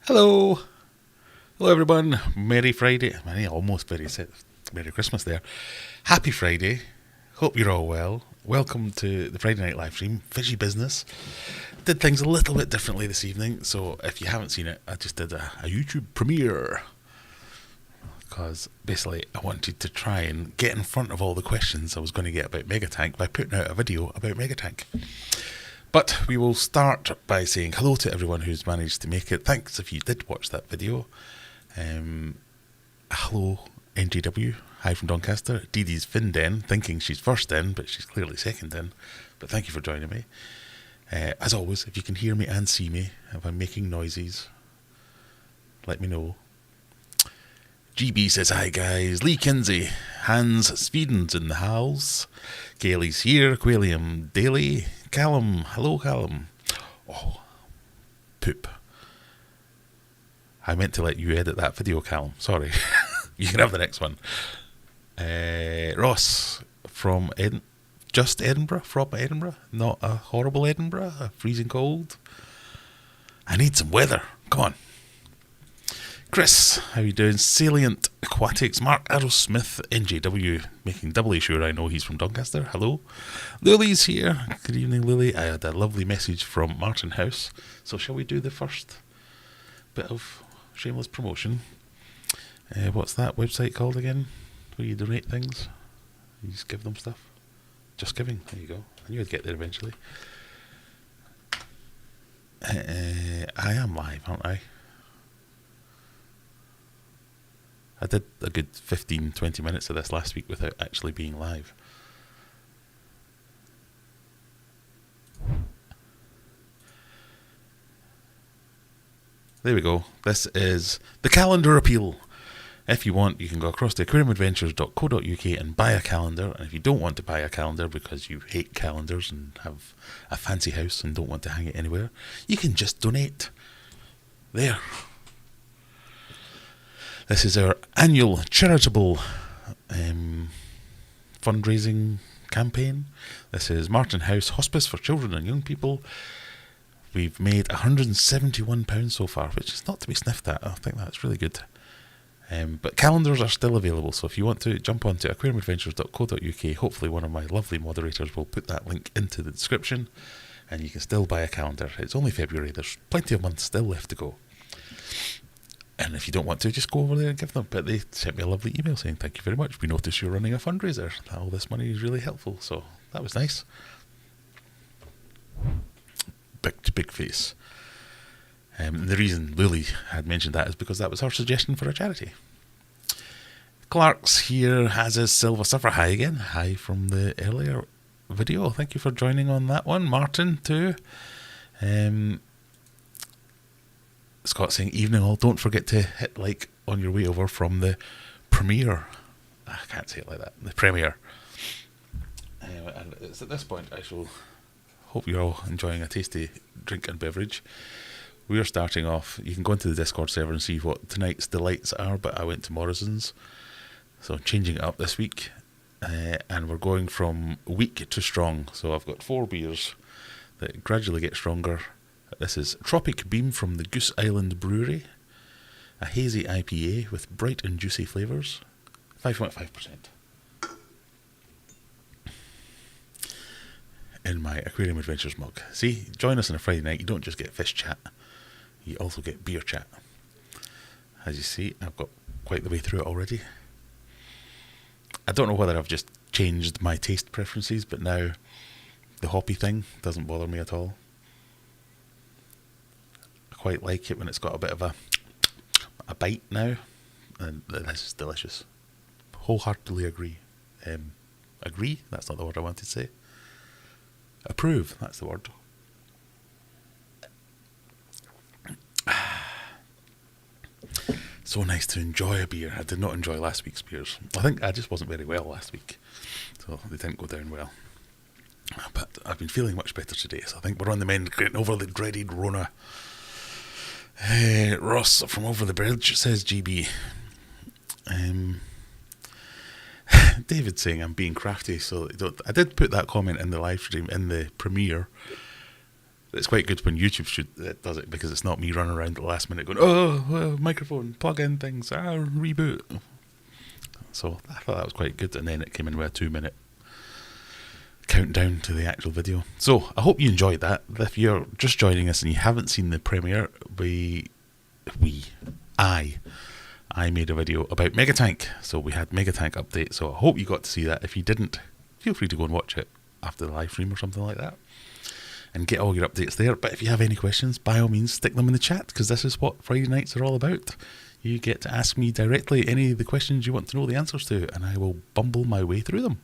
Hello. Hello, everyone. Merry Friday. Almost Merry Christmas there. Happy Friday. Hope you're all well. Welcome to the Friday night live stream. Fishy business. Did things a little bit differently this evening, so if you haven't seen it, I just did a YouTube premiere. Because basically, I wanted to try and get in front of all the questions I was going to get about MEGATANK by putting out a video about MEGATANK. But we will start by saying hello to everyone who's managed to make it. Thanks if you did watch that video. Hello, NJW. Hi from Doncaster. Dee Dee's Finden, thinking she's first in, but she's clearly second in. But thank you for joining me. As always, if you can hear me and see me, if I'm making noises, let me know. GB says, hi guys. Lee Kinsey. Hans Sweden's in the house. Gailey's here. Aquarium Daily. Callum. Hello, Callum. Oh, poop. I meant to let you edit that video, Callum. Sorry. You can have the next one. Ross from just Edinburgh. From Edinburgh. Not a horrible Edinburgh. A freezing cold. I need some weather. Come on. Chris, how you doing? Salient Aquatics, Mark Arrowsmith, NJW, making doubly sure I know he's from Doncaster. Hello. Lily's here. Good evening, Lily. I had a lovely message from Martin House. So shall we do the first bit of shameless promotion? What's that website called again? Where you donate things? You just give them stuff? Just Giving. There you go. I knew I'd get there eventually. I am live, aren't I? I did a good 15-20 minutes of this last week without actually being live. There we go. This is the calendar appeal. If you want, you can go across to aquariumadventures.co.uk and buy a calendar. And if you don't want to buy a calendar because you hate calendars and have a fancy house and don't want to hang it anywhere, you can just donate. There. This is our annual charitable fundraising campaign. This is Martin House Hospice for Children and Young People. We've made £171 so far, which is not to be sniffed at. I think that's really good. But calendars are still available, so if you want to jump onto aquariumadventures.co.uk, hopefully one of my lovely moderators will put that link into the description, and you can still buy a calendar. It's only February. There's plenty of months still left to go. And if you don't want to, just go over there and give them. But they sent me a lovely email saying, thank you very much. We noticed you're running a fundraiser. All this money is really helpful. So that was nice. Big face. The reason Lily had mentioned that is because that was her suggestion for a charity. Clark's here, has his Silver Surfer. Hi again. Hi from the earlier video. Thank you for joining on that one. Martin too. Scott saying, evening all, don't forget to hit like on your way over from the premiere. I can't say it like that. The premiere. And it's at this point I shall hope you're all enjoying a tasty drink and beverage. We are starting off. You can go into the Discord server and see what tonight's delights are, but I went to Morrison's. So I'm changing it up this week. And we're going from weak to strong. So I've got 4 beers that gradually get stronger. This is Tropic Beam from the Goose Island Brewery, a hazy IPA with bright and juicy flavours, 5.5%. In my Aquarium Adventures mug. See, join us on a Friday night, you don't just get fish chat, you also get beer chat. As you see, I've got quite the way through it already. I don't know whether I've just changed my taste preferences, but now the hoppy thing doesn't bother me at all. Quite like it when it's got a bit of a bite now, and this is delicious. Wholeheartedly agree. Agree? That's not the word I wanted to say. Approve, that's the word. So nice to enjoy a beer. I did not enjoy last week's beers. I think I just wasn't very well last week, so they didn't go down well. But I've been feeling much better today, so I think we're on the mend, getting over the dreaded Rona. Ross from over the bridge says GB. David saying I'm being crafty, so I did put that comment in the live stream in the premiere, It's quite good when YouTube does it, because it's not me running around at the last minute going, oh, microphone, plug in things, reboot. So I thought that was quite good, and then it came in with a 2-minute countdown to the actual video. So I hope you enjoyed that. If you're just joining us and you haven't seen the premiere, I made a video about MEGATANK. So we had MEGATANK update. So I hope you got to see that. If you didn't, feel free to go and watch it after the live stream or something like that, and get all your updates there. But if you have any questions, by all means, stick them in the chat, because this is what Friday nights are all about. You get to ask me directly any of the questions you want to know the answers to, and I will bumble my way through them.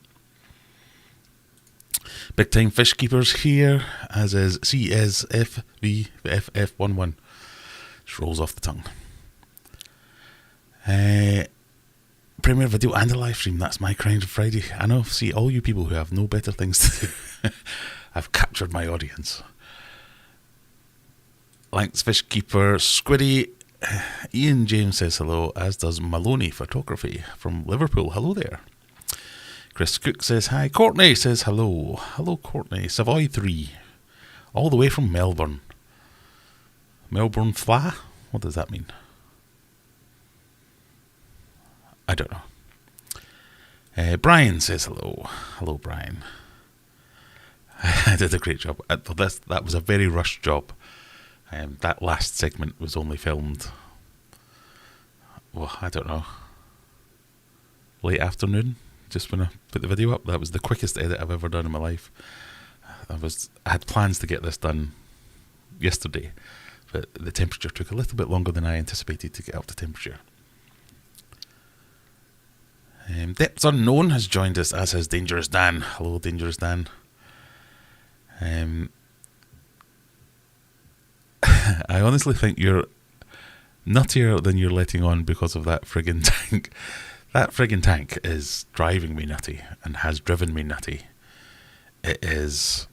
Big time fish keepers here, as is CSFVFF11. Just rolls off the tongue. Premiere video and a live stream. That's my kind of Friday. I know, see, all you people who have no better things to do. I've captured my audience. Lanks Fish Keeper, Squiddy. Ian James says hello, as does Maloney Photography from Liverpool. Hello there. Chris Cook says hi. Courtney says hello. Hello, Courtney. Savoy 3. All the way from Melbourne. Melbourne Fla? What does that mean? I don't know. Brian says hello. Hello, Brian. I did a great job. That was a very rushed job. That last segment was only filmed, well, I don't know, late afternoon, just when I put the video up. That was the quickest edit I've ever done in my life. I had plans to get this done yesterday, but the temperature took a little bit longer than I anticipated to get up to temperature. Depths Unknown has joined us, as has Dangerous Dan. Hello, Dangerous Dan. I honestly think you're nuttier than you're letting on because of that friggin' tank. That friggin' tank is driving me nutty, and has driven me nutty. It is...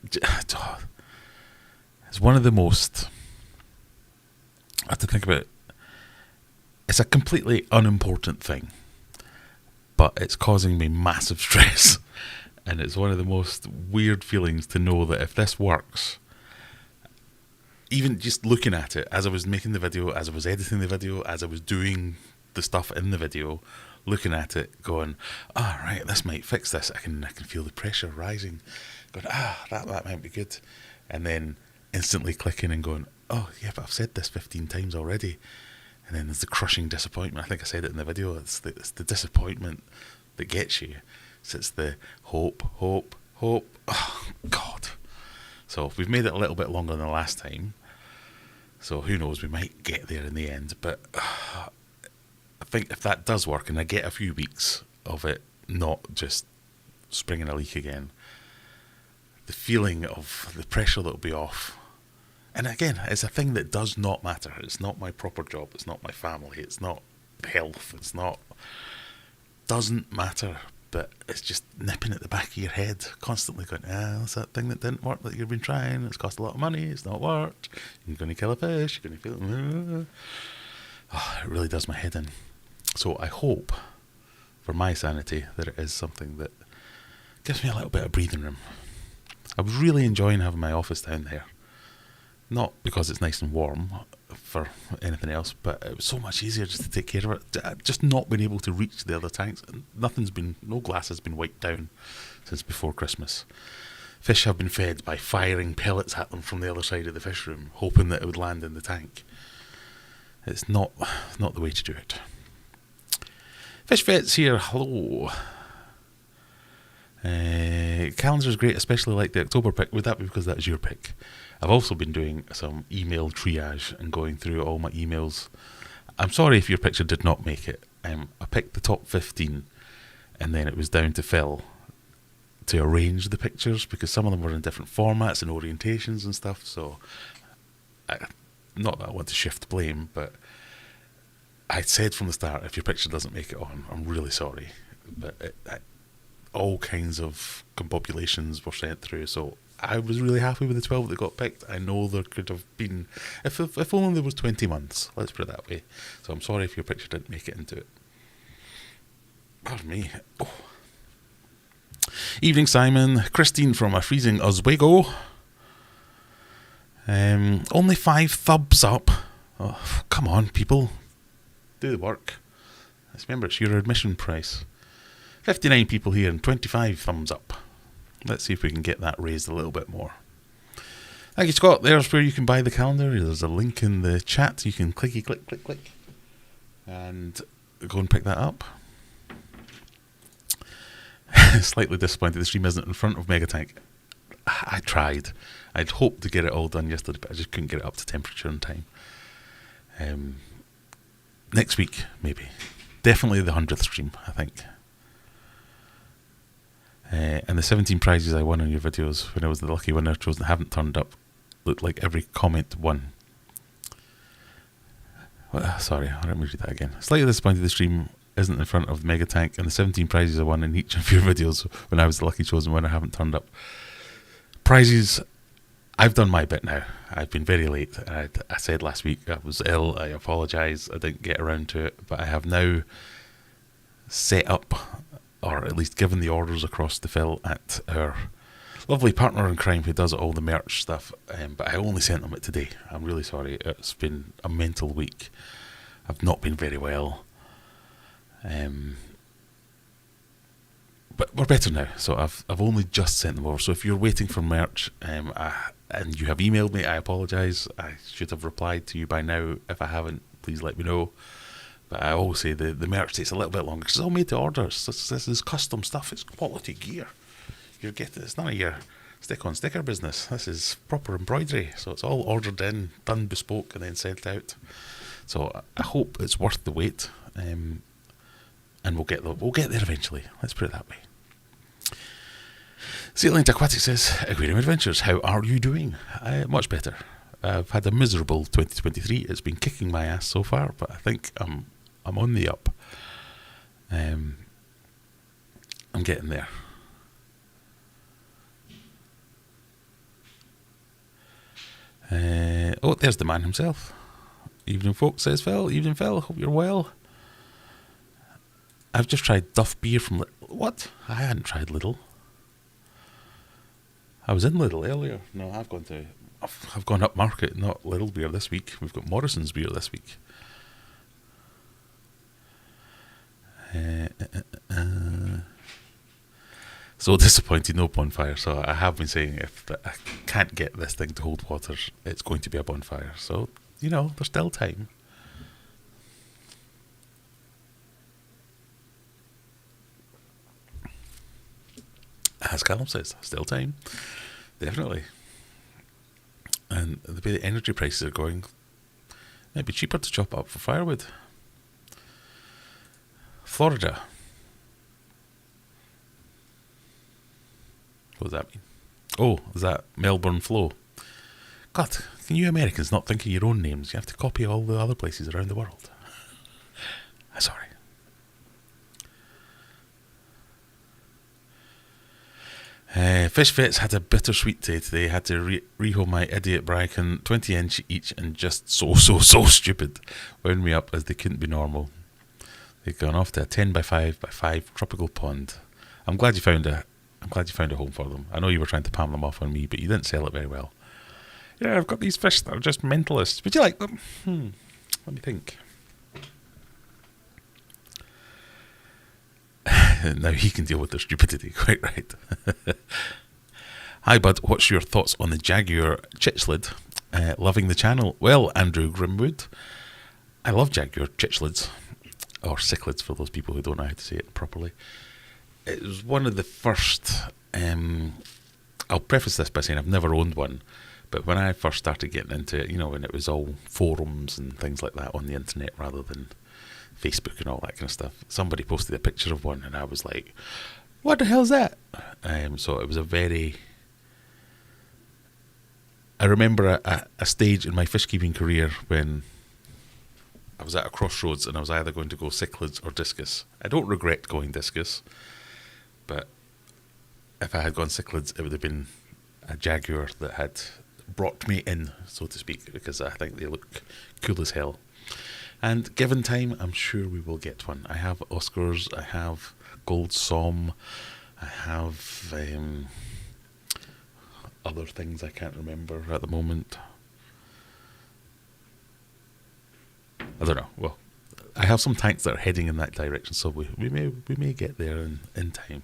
It's one of the most... I have to think about it. It's a completely unimportant thing, but it's causing me massive stress. And it's one of the most weird feelings to know that if this works, even just looking at it, as I was making the video, as I was editing the video, as I was doing the stuff in the video, looking at it, going, right, this might fix this. I can feel the pressure rising. Going, that might be good. And then instantly clicking and going, oh, yeah, but I've said this 15 times already. And then there's the crushing disappointment. I think I said it in the video. It's the disappointment that gets you. So it's the hope. Oh, God. So we've made it a little bit longer than the last time. So who knows, we might get there in the end. But I think if that does work, and I get a few weeks of it not just springing a leak again, the feeling of the pressure that will be off. And again, it's a thing that does not matter. It's not my proper job. It's not my family. It's not health. Doesn't matter. But it's just nipping at the back of your head, constantly going, that's that thing that didn't work that you've been trying. It's cost a lot of money. It's not worked. You're going to kill a fish. You're going to feel... it really does my head in. So I hope, for my sanity, that it is something that gives me a little bit of breathing room. I was really enjoying having my office down there. Not because it's nice and warm for anything else, but it was so much easier just to take care of it. Just not being able to reach the other tanks. No glass has been wiped down since before Christmas. Fish have been fed by firing pellets at them from the other side of the fish room, hoping that it would land in the tank. It's not the way to do it. Fish Vets here, hello. Calendar's great, especially like the October pick. Would that be because that is your pick? I've also been doing some email triage and going through all my emails. I'm sorry if your picture did not make it. I picked the top 15, and then it was down to Phil to arrange the pictures, because some of them were in different formats and orientations and stuff. So, not that I want to shift blame, but I said from the start, if your picture doesn't make it on, I'm really sorry. But all kinds of compopulations were sent through, so I was really happy with the 12 that got picked. I know there could have been, if only there was 20 months, let's put it that way. So I'm sorry if your picture didn't make it into it. Pardon me. Oh. Evening, Simon. Christine from a freezing Oswego. Only 5 thumbs up. Oh, come on, people. Do the work. Let's remember, it's your admission price. 59 people here and 25 thumbs up. Let's see if we can get that raised a little bit more. Thank you, Scott. There's where you can buy the calendar. There's a link in the chat. You can click, and go and pick that up. Slightly disappointed the stream isn't in front of Megatank. I tried. I'd hoped to get it all done yesterday, but I just couldn't get it up to temperature in time. Next week, maybe. Definitely the 100th stream, I think. And the 17 prizes I won on your videos when I was the lucky winner chosen haven't turned up. Looked like every comment won. Sorry, let me read that again. Slightly disappointed the stream isn't in front of the Megatank, and the 17 prizes I won in each of your videos when I was the lucky chosen winner haven't turned up. Prizes, I've done my bit now. I've been very late. I said last week I was ill. I apologise. I didn't get around to it, but I have now set up, or at least given the orders across the fill at our lovely partner in crime who does all the merch stuff, but I only sent them it today. I'm really sorry. It's been a mental week. I've not been very well. But we're better now, so I've only just sent them over. So if you're waiting for merch and you have emailed me, I apologise. I should have replied to you by now. If I haven't, please let me know. But I always say the merch takes a little bit longer because it's all made to order. This is custom stuff. It's quality gear. You're getting, it's none of your stick-on-sticker business. This is proper embroidery. So it's all ordered in, done bespoke, and then sent out. So I hope it's worth the wait. And we'll get there eventually. Let's put it that way. Sealant Aquatic says, Aquarium Adventures, how are you doing? Much better. I've had a miserable 2023. It's been kicking my ass so far, but I think I'm on the up. I'm getting there. There's the man himself. Evening, folks, says Phil. Evening, Phil. Hope you're well. I've just tried Duff beer from what? I hadn't tried Lidl. I was in Lidl earlier. No, I've gone up market, not Lidl beer this week. We've got Morrison's beer this week. So disappointed, no bonfire. So I have been saying if I can't get this thing to hold water, it's going to be a bonfire. So, there's still time. As Callum says, still time. Definitely. And the way the energy prices are going, it might be cheaper to chop up for firewood. Florida. What does that mean? Oh, is that Melbourne Flow? God, can you Americans not think of your own names? You have to copy all the other places around the world. Sorry. Fish Vets had a bittersweet day today. Had to reho my idiot Bracken 20-inch each and just so stupid. Wound me up as they couldn't be normal. They'd gone off to a 10 by 5 by 5 tropical pond. I'm glad you found a home for them. I know you were trying to palm them off on me, but you didn't sell it very well. Yeah, I've got these fish that are just mentalists. Would you like them? Let me think. Now he can deal with their stupidity, quite right. Hi, bud. What's your thoughts on the Jaguar Chichlid? Loving the channel. Well, Andrew Grimwood, I love Jaguar Chichlids, or cichlids for those people who don't know how to say it properly. It was one of the first. I'll preface this by saying I've never owned one, but when I first started getting into it, when it was all forums and things like that on the internet rather than Facebook and all that kind of stuff, somebody posted a picture of one and I was like, what the hell's that? So it was I remember a stage in my fish keeping career when I was at a crossroads and I was either going to go cichlids or discus. I don't regret going discus, but if I had gone cichlids, it would have been a Jaguar that had brought me in, so to speak, because I think they look cool as hell. And given time, I'm sure we will get one. I have Oscars, I have Gold Somme, I have other things I can't remember at the moment. I don't know. Well, I have some tanks that are heading in that direction, so we may get there in time.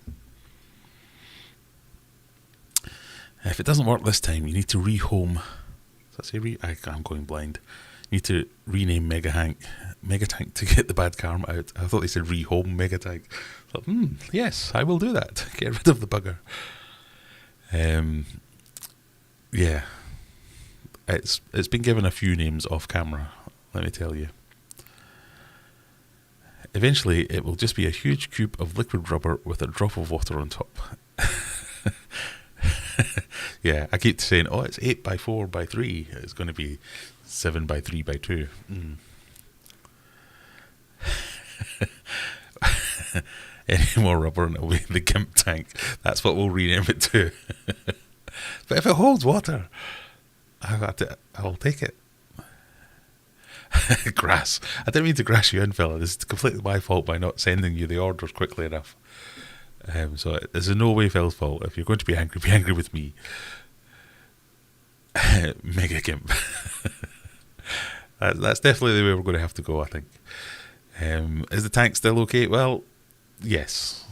If it doesn't work this time, you need to rehome. Does that say I'm going blind. You need to rename Megatank to get the bad karma out. I thought they said rehome Megatank. I thought, yes, I will do that. Get rid of the bugger. Yeah, it's been given a few names off camera. Let me tell you. Eventually, it will just be a huge cube of liquid rubber with a drop of water on top. Yeah, I keep saying, it's 8 by 4 by 3. It's going to be 7 by 3 by 2. Any more rubber and it'll be the GIMP tank. That's what we'll rename it to. But if it holds water, I'll take it. Grass. I didn't mean to grass you in, fella. This is completely my fault by not sending you the orders quickly enough. So it's in no way Phil's fault. If you're going to be angry with me. Mega GIMP. That's definitely the way we're going to have to go, I think. Is the tank still okay? Well, yes.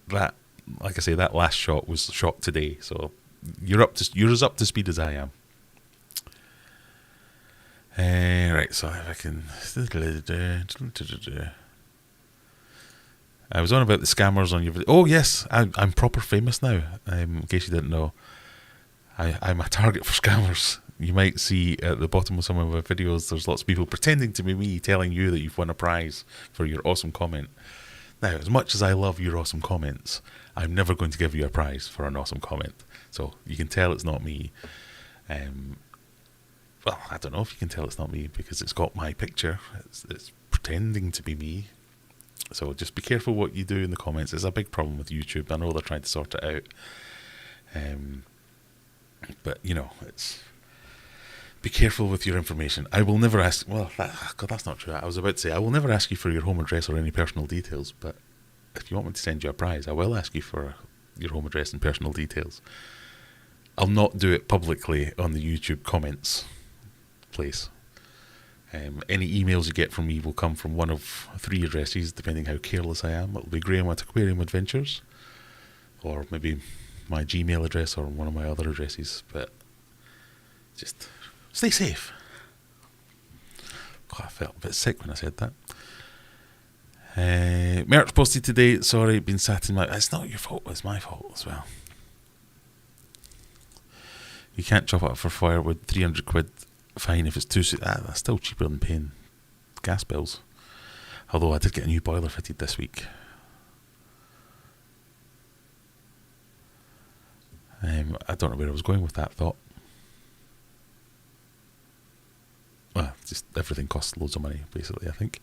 That, like I say, that last shot was shot today, so you're as up to speed as I am. Right, so if I can. I was on about the scammers on your video. Oh yes, I'm proper famous now. In case you didn't know, I'm a target for scammers. You might see at the bottom of some of my videos, there's lots of people pretending to be me, telling you that you've won a prize for your awesome comment. Now, as much as I love your awesome comments, I'm never going to give you a prize for an awesome comment. So you can tell it's not me. Well, I don't know if you can tell it's not me because it's got my picture. It's pretending to be me. So just be careful what you do in the comments. It's a big problem with YouTube. I know they're trying to sort it out. But, it's... Be careful with your information. I will never ask... Well, that's not true. I was about to say, I will never ask you for your home address or any personal details, but if you want me to send you a prize, I will ask you for your home address and personal details. I'll not do it publicly on the YouTube comments place. Any emails you get from me will come from one of 3 addresses, depending how careless I am. It'll be Graham at Aquarium Adventures, or maybe my Gmail address or one of my other addresses, but just stay safe. I felt a bit sick when I said that. Merch posted today. Sorry, been sat in my... It's not your fault, it's my fault as well. You can't chop up for firewood, 300 quid. Fine if it's too... that's still cheaper than paying gas bills. Although I did get a new boiler fitted this week. I don't know where I was going with that thought. Well, just everything costs loads of money, basically, I think.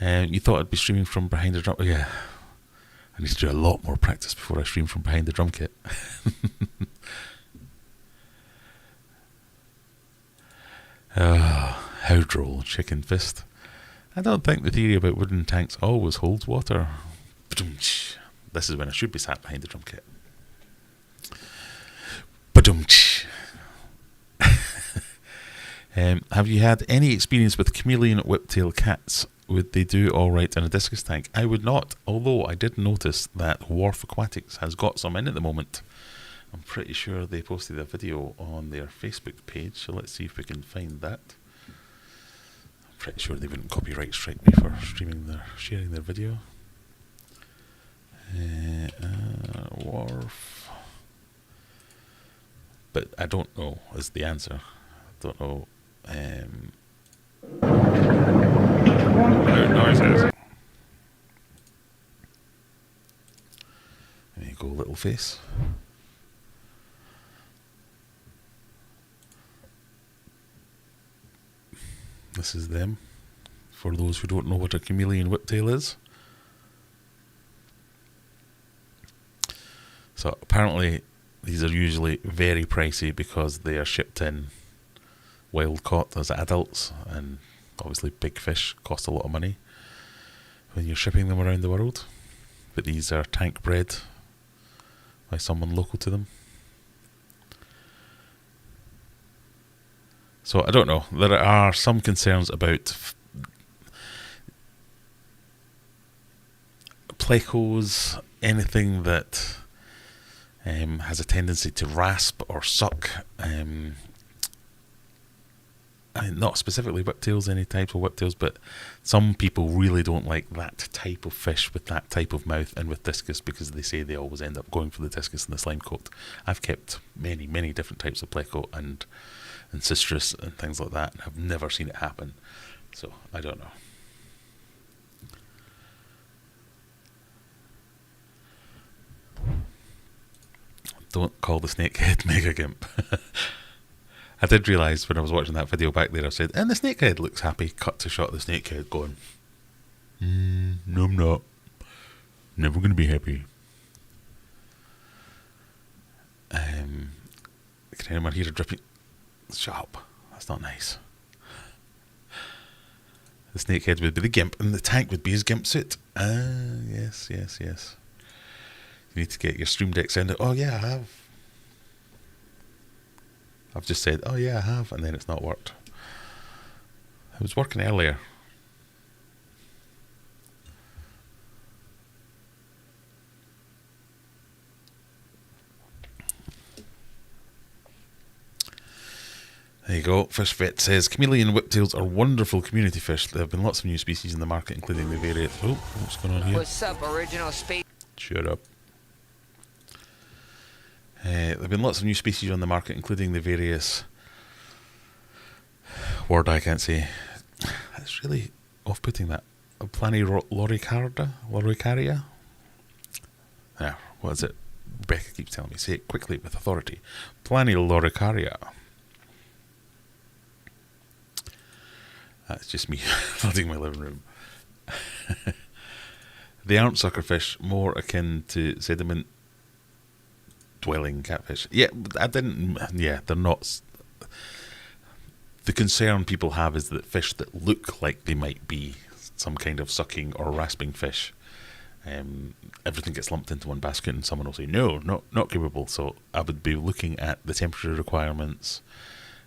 You thought I'd be streaming from behind the drum... Yeah. I need to do a lot more practice before I stream from behind the drum kit. How droll, Chicken Fist. I don't think the theory about wooden tanks always holds water. This is when I should be sat behind the drum kit. Have you had any experience with chameleon whiptail cats? Would they do alright in a discus tank? I would not, although I did notice that Wharf Aquatics has got some in at the moment. I'm pretty sure they posted a video on their Facebook page, so let's see if we can find that. I'm pretty sure they wouldn't copyright strike me for sharing their video. Wharf. But I don't know is the answer. I don't know. Loud noises. There you go, little face. This is them. For those who don't know what a chameleon whiptail is. So apparently these are usually very pricey because they are shipped in wild caught as adults, and obviously big fish cost a lot of money when you're shipping them around the world. but these are tank bred by someone local to them. So I don't know. There are some concerns about plecos, anything that has a tendency to rasp or suck. I mean, not specifically whiptails, any types of whiptails, but some people really don't like that type of fish with that type of mouth and with discus, because they say they always end up going for the discus and the slime coat. I've kept many, many different types of pleco and citrus and things like that, and I've never seen it happen. So I don't know. Don't call the snakehead mega gimp. I did realise when I was watching that video back there, I said, and the snakehead looks happy. Cut to shot of the snakehead going, no, I'm not. Never going to be happy. Can anyone hear a dripping? Shut up. That's not nice. The snakehead would be the gimp, and the tank would be his gimp suit. Yes. You need to get your Stream Deck sound out. Oh yeah, I have. I've just said, oh yeah, I have, and then it's not worked. It was working earlier. There you go. Fish Vet says, chameleon whiptails are wonderful community fish. There have been lots of new species in the market, including the various... Oh, what's going on here? What's up, original space? Shut up. There have been lots of new species on the market, including the various... Word I can't say. That's really off-putting, that. Loricaria? Yeah, what is it? Rebecca keeps telling me. Say it quickly with authority. Loricaria. That's just me flooding my living room. They aren't suckerfish, more akin to sediment dwelling catfish. Yeah, they're not. The concern people have is that fish that look like they might be some kind of sucking or rasping fish, everything gets lumped into one basket, and someone will say, no, not capable. So I would be looking at the temperature requirements,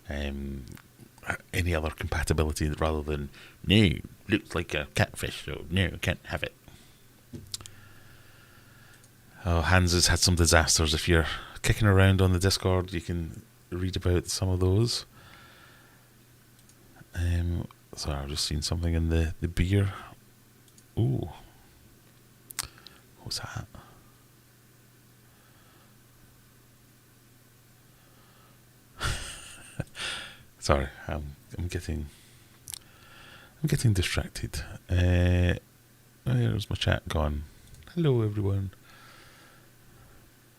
any other compatibility, rather than, no, looks like a catfish, so no, can't have it. Oh, Hans has had some disasters. If you're kicking around on the Discord, you can read about some of those. Sorry, I've just seen something in the beer. Ooh. What's that? Sorry, I'm getting distracted. Where's my chat gone? Hello, everyone.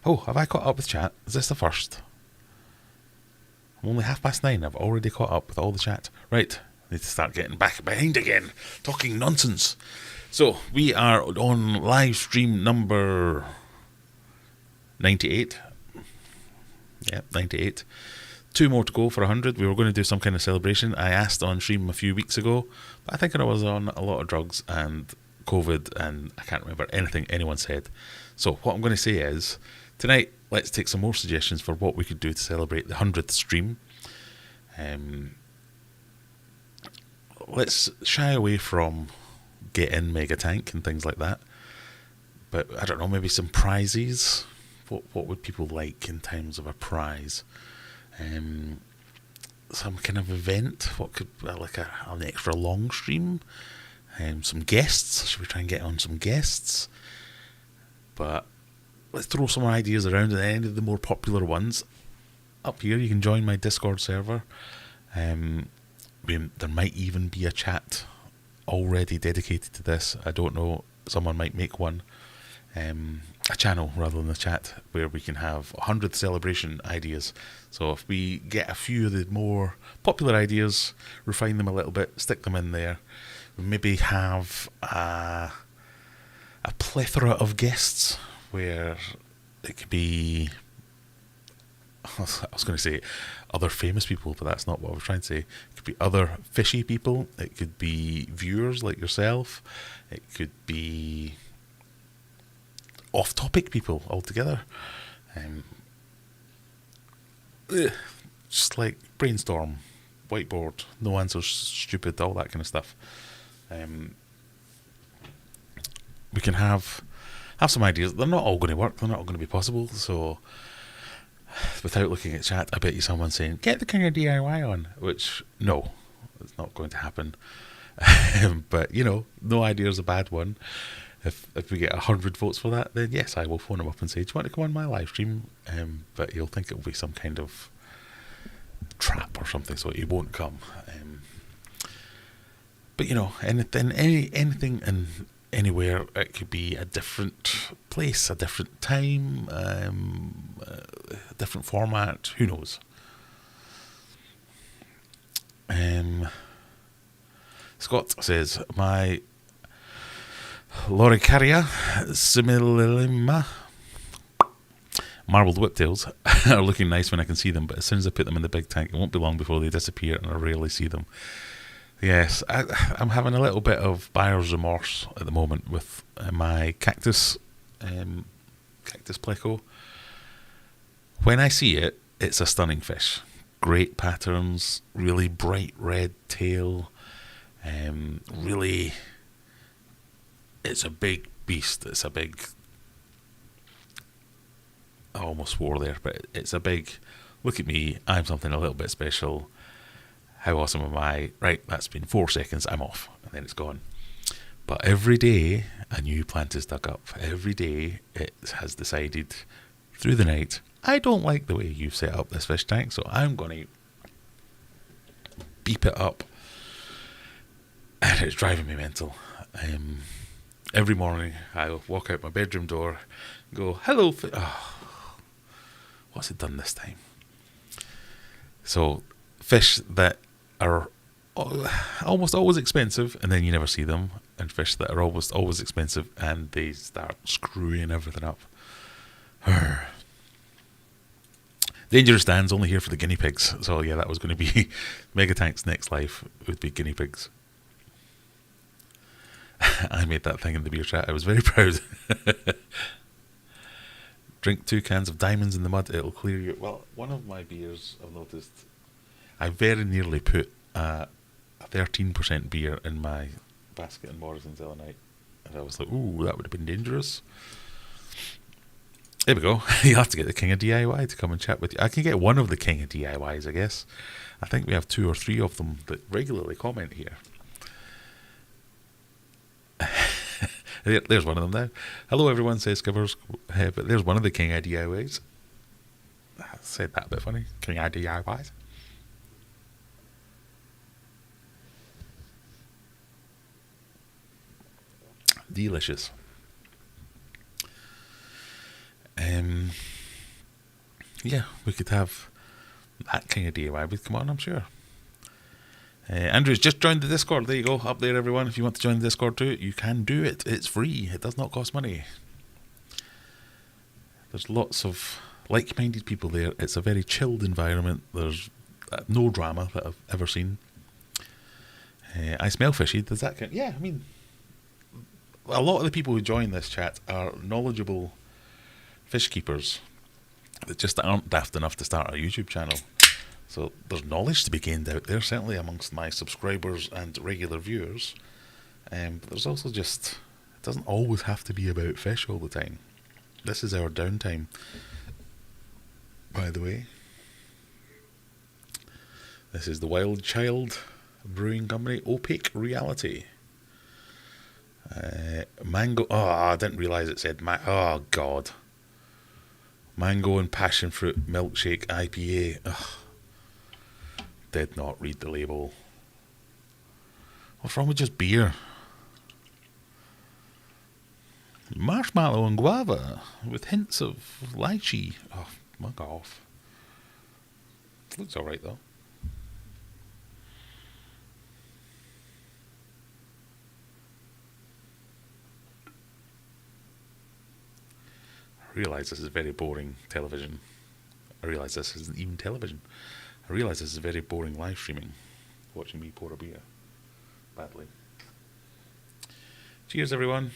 Oh, have I caught up with chat? Is this the first? I'm only 9:30. I've already caught up with all the chat. Right, I need to start getting back behind again, talking nonsense. So, we are on live stream number 98. Yeah, 98. 2 more to go for 100. We were going to do some kind of celebration. I asked on stream a few weeks ago, but I think I was on a lot of drugs and COVID, and I can't remember anything anyone said. So what I'm going to say is, tonight, let's take some more suggestions for what we could do to celebrate the 100th stream. Let's shy away from get in MEGATANK and things like that. But I don't know, maybe some prizes. What would people like in terms of a prize? Some kind of event. What could, like an extra long stream? Some guests. Should we try and get on some guests? But let's throw some ideas around, and any of the more popular ones up here. You can join my Discord server. There might even be a chat already dedicated to this. I don't know. Someone might make one. A channel rather than a chat, where we can have 100th celebration ideas. So if we get a few of the more popular ideas, refine them a little bit, stick them in there, maybe have a plethora of guests, where it could be, I was going to say other famous people, but that's not what I was trying to say. It could be other fishy people, it could be viewers like yourself, it could be off-topic people altogether. Just like brainstorm, whiteboard, no answers, stupid, all that kind of stuff. We can have some ideas. They're not all going to work. They're not all going to be possible. So, without looking at chat, I bet you someone's saying, "Get the King of DIY on," which no, it's not going to happen. But no idea is a bad one. If we get 100 votes for that, then yes, I will phone him up and say, "Do you want to come on my live stream?" But he'll think it will be some kind of trap or something, so he won't come. But anything and anywhere. It could be a different place, a different time, a different format. Who knows? Scott says, my Loricaria similima marbled whiptails are looking nice when I can see them, but as soon as I put them in the big tank, it won't be long before they disappear and I rarely see them. Yes, I'm having a little bit of buyer's remorse at the moment with my cactus pleco. When I see it, it's a stunning fish. Great patterns, really bright red tail, really, it's a big beast. It's a big, I almost swore there, but it's a big, look at me, I'm something a little bit special. How awesome am I? Right, that's been 4 seconds, I'm off, and then it's gone. But every day, a new plant is dug up. Every day, it has decided, through the night, I don't like the way you've set up this fish tank, so I'm going to beep it up. And it's driving me mental. Every morning, I walk out my bedroom door, go, hello, what's it done this time? So, fish that are almost always expensive and then you never see them, and fish that are almost always expensive and they start screwing everything up. Dangerous Dan's only here for the guinea pigs. So yeah, that was going to be Megatank's next life would be guinea pigs. I made that thing in the beer chat. I was very proud. Drink 2 cans of diamonds in the mud, it'll clear you. Well, one of my beers, I've noticed, I very nearly put a 13% beer in my basket in Morrison's the other night. And I was like, ooh, that would have been dangerous. There we go. You have to get the King of DIY to come and chat with you. I can get one of the King of DIYs, I guess. I think we have 2 or 3 of them that regularly comment here. There's one of them now. Hello, everyone, says Skivers. But there's one of the King of DIYs. I said that a bit funny. King of DIYs. Delicious. Yeah, we could have that King of DIY. We'd come on, I'm sure. Andrew's just joined the Discord. There you go, up there, everyone. If you want to join the Discord too, you can do it. It's free. It does not cost money. There's lots of like-minded people there. It's a very chilled environment. There's no drama that I've ever seen. I smell fishy. Does that count? Yeah, I mean, a lot of the people who join this chat are knowledgeable fish keepers that just aren't daft enough to start a YouTube channel. So there's knowledge to be gained out there, certainly amongst my subscribers and regular viewers. But there's also just, it doesn't always have to be about fish all the time. This is our downtime, by the way. This is the Wild Child Brewing Company Opaque Reality. Mango, oh, I didn't realise it said, oh God. Mango and passion fruit milkshake IPA. Ugh. Did not read the label. What's wrong with just beer? Marshmallow and guava with hints of lychee. Oh, mug off. Looks alright though. I realise this is very boring television. I realise this isn't even television. I realise this is very boring live streaming. Watching me pour a beer. Badly. Cheers, everyone.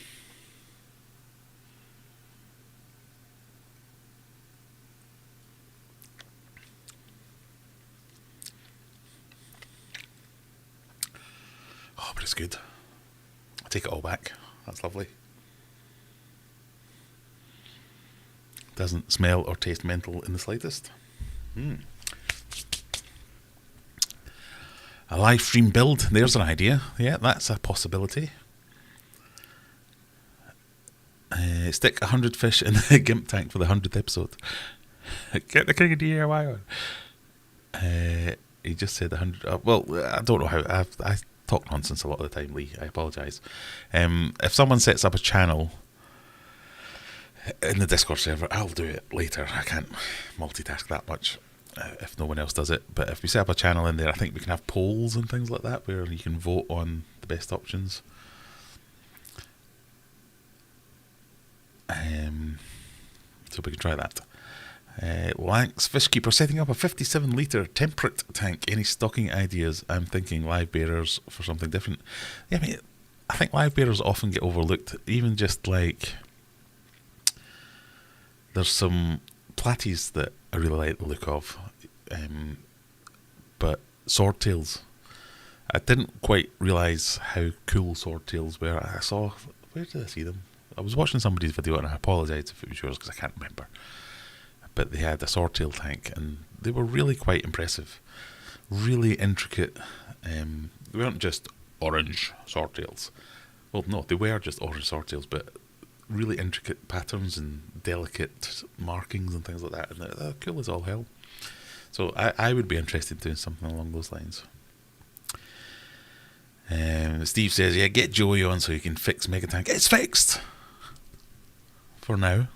That's good. I take it all back. That's lovely. Doesn't smell or taste mental in the slightest. A live stream build. There's an idea. Yeah, that's a possibility. Stick 100 fish in the GIMP tank for the 100th episode. Get the king of DIY on. He just said 100. Well, I don't know how. I talk nonsense a lot of the time, Lee. I apologise. If someone sets up a channel in the Discord server, I'll do it later. I can't multitask that much if no one else does it. But if we set up a channel in there, I think we can have polls and things like that where you can vote on the best options. So we can try that. Lanx Fishkeeper setting up a 57 litre temperate tank. Any stocking ideas? I'm thinking live bearers for something different. Yeah, I mean, I think live bearers often get overlooked. Even just like, there's some platies that I really like the look of, but swordtails, I didn't quite realise how cool swordtails were. I saw, where did I see them? I was watching somebody's video and I apologise if it was yours because I can't remember. But they had a swordtail tank and they were really quite impressive. Really intricate. They weren't just orange swordtails. Well, no, they were just orange swordtails, but really intricate patterns and delicate markings and things like that. And they're cool as all hell. So I would be interested in doing something along those lines. Steve says, yeah, get Joey on so you can fix Megatank. It's fixed! For now.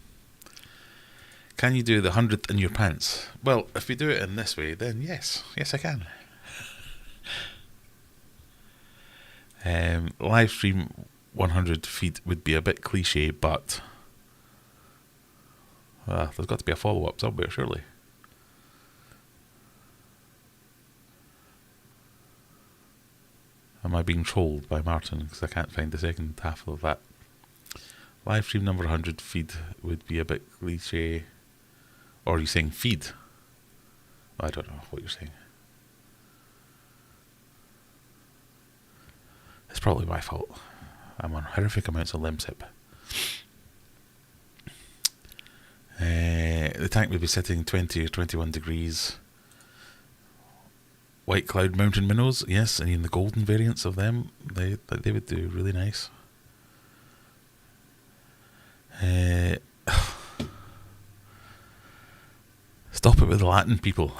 Can you do the 100th in your pants? Well, if we do it in this way, then yes. Yes, I can. Live stream 100 feet would be a bit cliche, but there's got to be a follow-up somewhere, surely. Am I being trolled by Martin? Because I can't find the second half of that. Live stream number 100 feed would be a bit cliche. Or are you saying feed? I don't know what you're saying. It's probably my fault. I'm on horrific amounts of Lemsip. The tank would be sitting 20 or 21 degrees. White Cloud Mountain Minnows, yes, and even the golden variants of them, they would do really nice. Stop it with the Latin, people.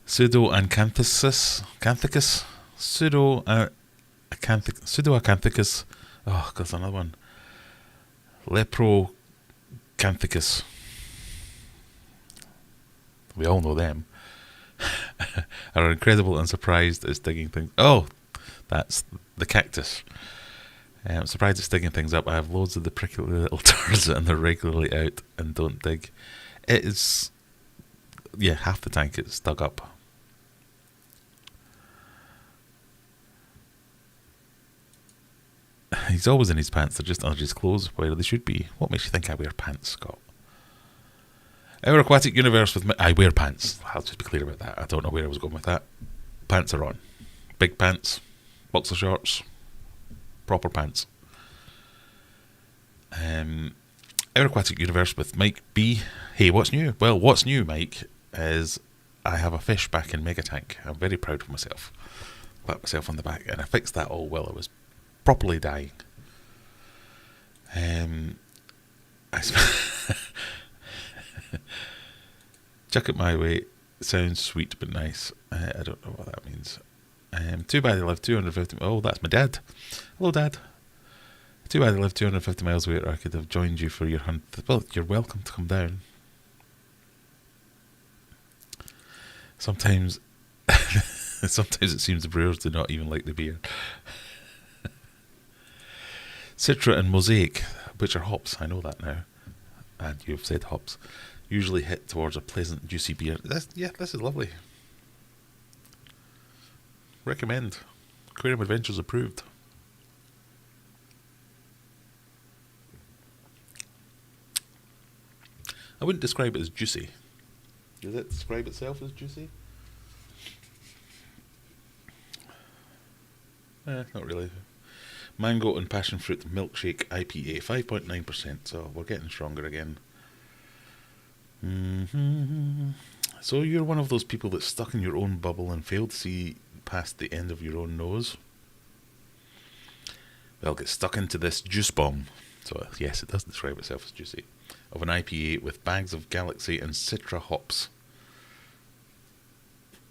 Pseudoacanthicus. Pseudoacanthicus. Oh, there's another one. Leprocanthicus. We all know them. Are incredible and surprised at digging things. Oh, that's the cactus. I'm surprised it's digging things up. I have loads of the prickly little turds and they're regularly out and don't dig. It is, yeah, half the tank is dug up. He's always in his pants. They're just under his clothes where they should be. What makes you think I wear pants, Scott? Our aquatic universe with I wear pants. I'll just be clear about that. I don't know where I was going with that. Pants are on. Big pants. Boxer shorts. Proper pants. Our aquatic universe with Mike B. Hey, what's new? Well, what's new, Mike, is I have a fish back in Megatank. I'm very proud of myself. Pat myself on the back, and I fixed that all while I was properly dying. Chuck it my way. Sounds sweet but nice. I don't know what that means. Too bad I live 250. Oh, that's my dad. Hello, Dad. Too bad I live 250 miles away, or I could have joined you for your hunt. Well, you're welcome to come down. Sometimes it seems the brewers do not even like the beer. Citra and Mosaic, which are hops, I know that now. And you've said hops. Usually hit towards a pleasant, juicy beer. This is lovely. Recommend. Aquarium Adventures approved. I wouldn't describe it as juicy. Does it describe itself as juicy? Not really. Mango and passion fruit milkshake IPA, 5.9%. So we're getting stronger again. So you're one of those people that's stuck in your own bubble and failed to see past the end of your own nose? Well, get stuck into this juice bomb. So yes, it does describe itself as juicy. Of an IPA with bags of Galaxy and Citra hops.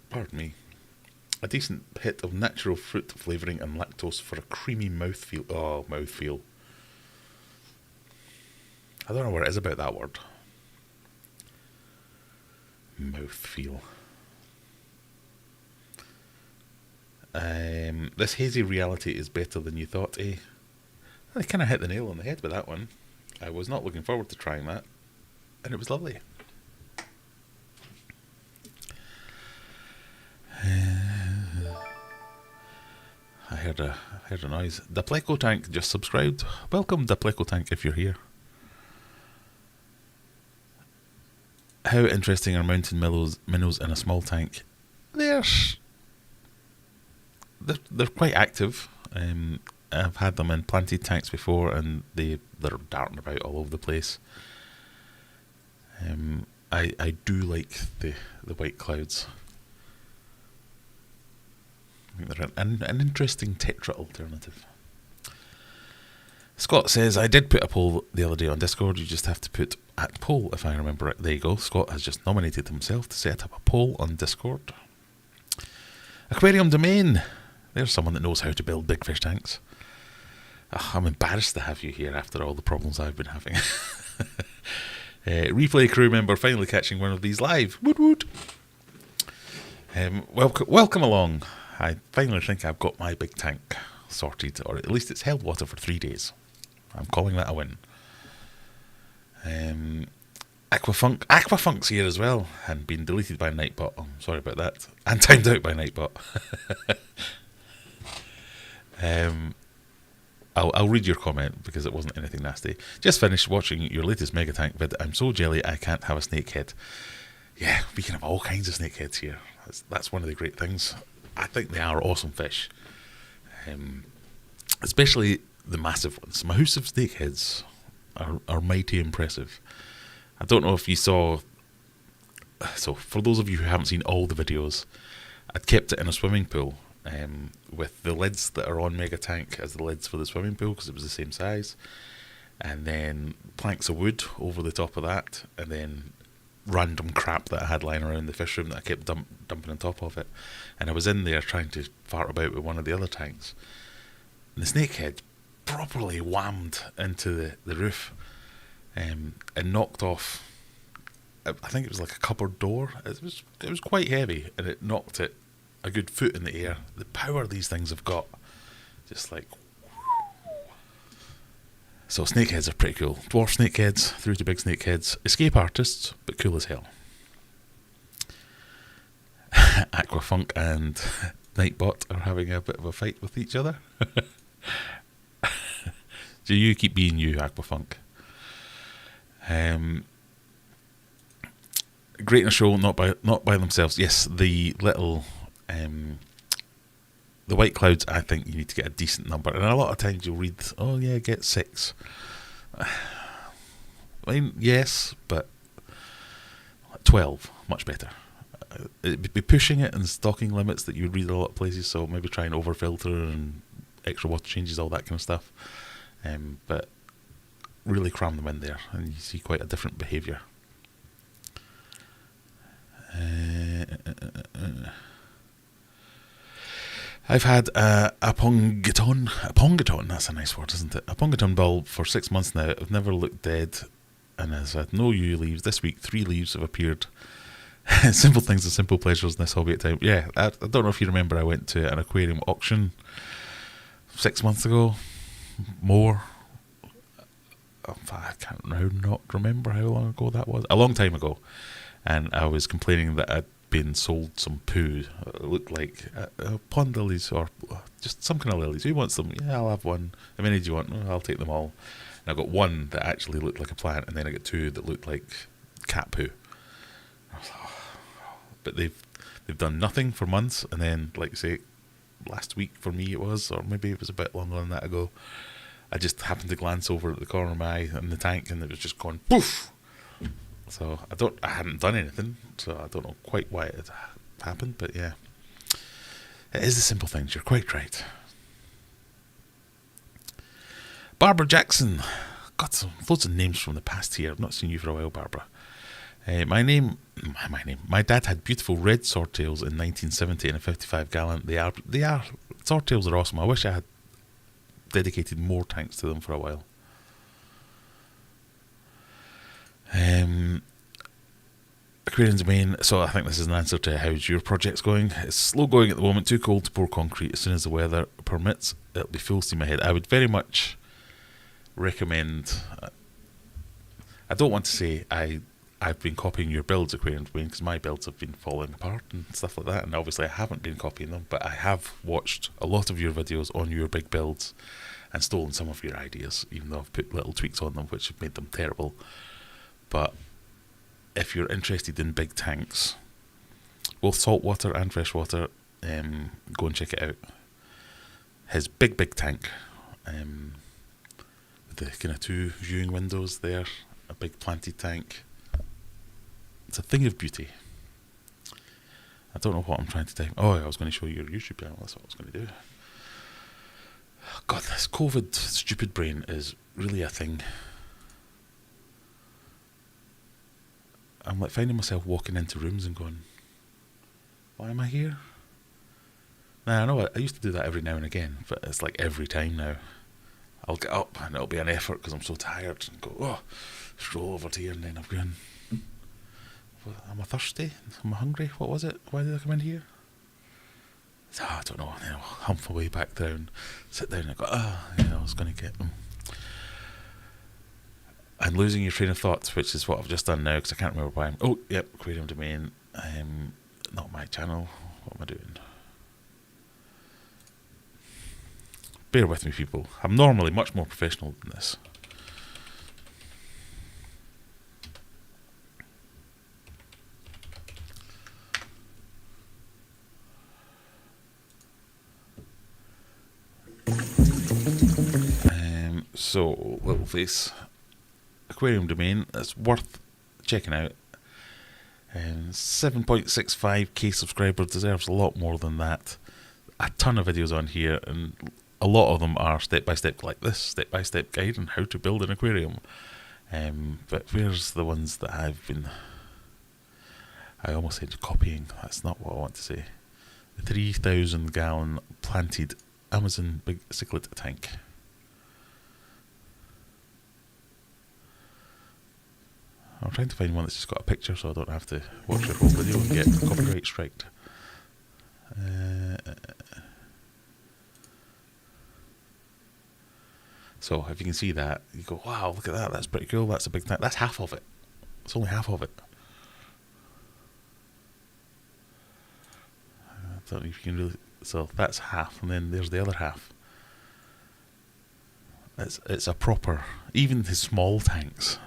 Pardon me. A decent hit of natural fruit flavouring and lactose for a creamy mouthfeel. Oh, mouthfeel. I don't know what it is about that word. Mouthfeel. This hazy reality is better than you thought, eh? I kind of hit the nail on the head with that one. I was not looking forward to trying that, and it was lovely. I heard a noise. MEGATANK just subscribed. Welcome, MEGATANK, if you're here. How interesting are mountain minnows in a small tank? They're quite active. I've had them in planted tanks before, and they're darting about all over the place. I do like the white clouds. I think they're an interesting tetra alternative. Scott says, I did put a poll the other day on Discord. You just have to put @poll if I remember it. There you go. Scott has just nominated himself to set up a poll on Discord. Aquarium domain. There's someone that knows how to build big fish tanks. I'm embarrassed to have you here after all the problems I've been having. Replay crew member finally catching one of these live. Woot woot. Welcome along. I finally think I've got my big tank sorted, or at least it's held water for 3 days. I'm calling that a win. Aquafunk's here as well, and been deleted by Nightbot. I'm sorry about that. And timed out by Nightbot. I'll read your comment because it wasn't anything nasty. Just finished watching your latest MEGATANK vid. I'm so jelly I can't have a snakehead. Yeah, we can have all kinds of snakeheads here. That's one of the great things. I think they are awesome fish. Especially the massive ones. Massive snakeheads are mighty impressive. I don't know if you saw... So, for those of you who haven't seen all the videos, I'd kept it in a swimming pool with the lids that are on MEGATANK as the lids for the swimming pool because it was the same size. And then planks of wood over the top of that. And then random crap that I had lying around the fish room that I kept dumping on top of it. And I was in there trying to fart about with one of the other tanks. And the snakehead properly whammed into the roof and knocked off, I think it was like a cupboard door. It was quite heavy, and it knocked it a good foot in the air. The power these things have got, just like... So snakeheads are pretty cool. Dwarf snakeheads through to big snakeheads. Escape artists, but cool as hell. Aquafunk and Nightbot are having a bit of a fight with each other. So you keep being you, Aquafunk. Great in a show, not by themselves. Yes, the little the white clouds. I think you need to get a decent number, and a lot of times you'll read, "Oh yeah, get 6." I mean, yes, but 12, much better. It'd be pushing it and stocking limits that you would read in a lot of places. So maybe try and overfilter and extra water changes, all that kind of stuff. But really cram them in there, and you see quite a different behaviour. I've had a pongaton, that's a nice word, isn't it? A pongaton bulb for 6 months now. I've never looked dead, and has had no new leaves. This week, 3 leaves have appeared. Simple things and simple pleasures in this hobby at time. Yeah, I don't know if you remember, I went to an aquarium auction 6 months ago. More. I can't not remember how long ago that was. A long time ago. And I was complaining that I'd been sold some poo. It looked like pond lilies, or just some kind of lilies. Who wants them? Yeah, I'll have one. How many do you want? Oh, I'll take them all. And I got one that actually looked like a plant, and then I got 2 that looked like cat poo. I was like, oh. But they've done nothing for months, and then, like you say, last week for me it was, or maybe it was a bit longer than that ago. I just happened to glance over at the corner of my eye in the tank, and it was just going poof. So I hadn't done anything, so I don't know quite why it had happened, but yeah, it is the simple things. You're quite right. Barbara Jackson, got some loads of names from the past here. I've not seen you for a while, Barbara. My dad had beautiful red swordtails in 1970 in a 55 gallon. They are swordtails are awesome. I wish I had dedicated more tanks to them for a while. Aquarium Domain. So I think this is an answer to how's your project's going. It's slow going at the moment. Too cold to pour concrete. As soon as the weather permits, it'll be full steam ahead. I would very much recommend. I don't want to say I've been copying your builds, Aquarium Domain, because my builds have been falling apart and stuff like that, and obviously I haven't been copying them, but I have watched a lot of your videos on your big builds and stolen some of your ideas, even though I've put little tweaks on them which have made them terrible. But if you're interested in big tanks, both saltwater and freshwater, go and check it out. His big tank, with the kind of 2 viewing windows there, a big planted tank. It's a thing of beauty. I don't know what I'm trying to type. Oh, I was going to show you your YouTube channel. That's what I was going to do. God, this COVID stupid brain is really a thing. I'm like finding myself walking into rooms and going, why am I here? Now, I know I used to do that every now and again, but it's like every time now. I'll get up and it'll be an effort because I'm so tired and go, oh, stroll over to here, and then I'm going, am I thirsty? Am I hungry? What was it? Why did I come in here? So, I don't know. I'll hump my way back down, sit down and go, I was going to get them. And losing your train of thought, which is what I've just done now, because I can't remember why oh, yep, Aquarium Domain. Not my channel. What am I doing? Bear with me, people. I'm normally much more professional than this. So, little face. Aquarium Domain, it's worth checking out. 7.65k subscribers, deserves a lot more than that. A ton of videos on here, and a lot of them are step-by-step like this, step-by-step guide on how to build an aquarium. But where's the ones that I almost said copying, that's not what I want to say. The 3,000 gallon planted Amazon big cichlid tank. I'm trying to find one that's just got a picture so I don't have to watch the whole video and get copyright striked. So if you can see that, you go, wow, look at that, that's pretty cool, that's a big tank. That's half of it. It's only half of it. I don't know if you can really... So that's half, and then there's the other half. It's a proper... Even his small tanks...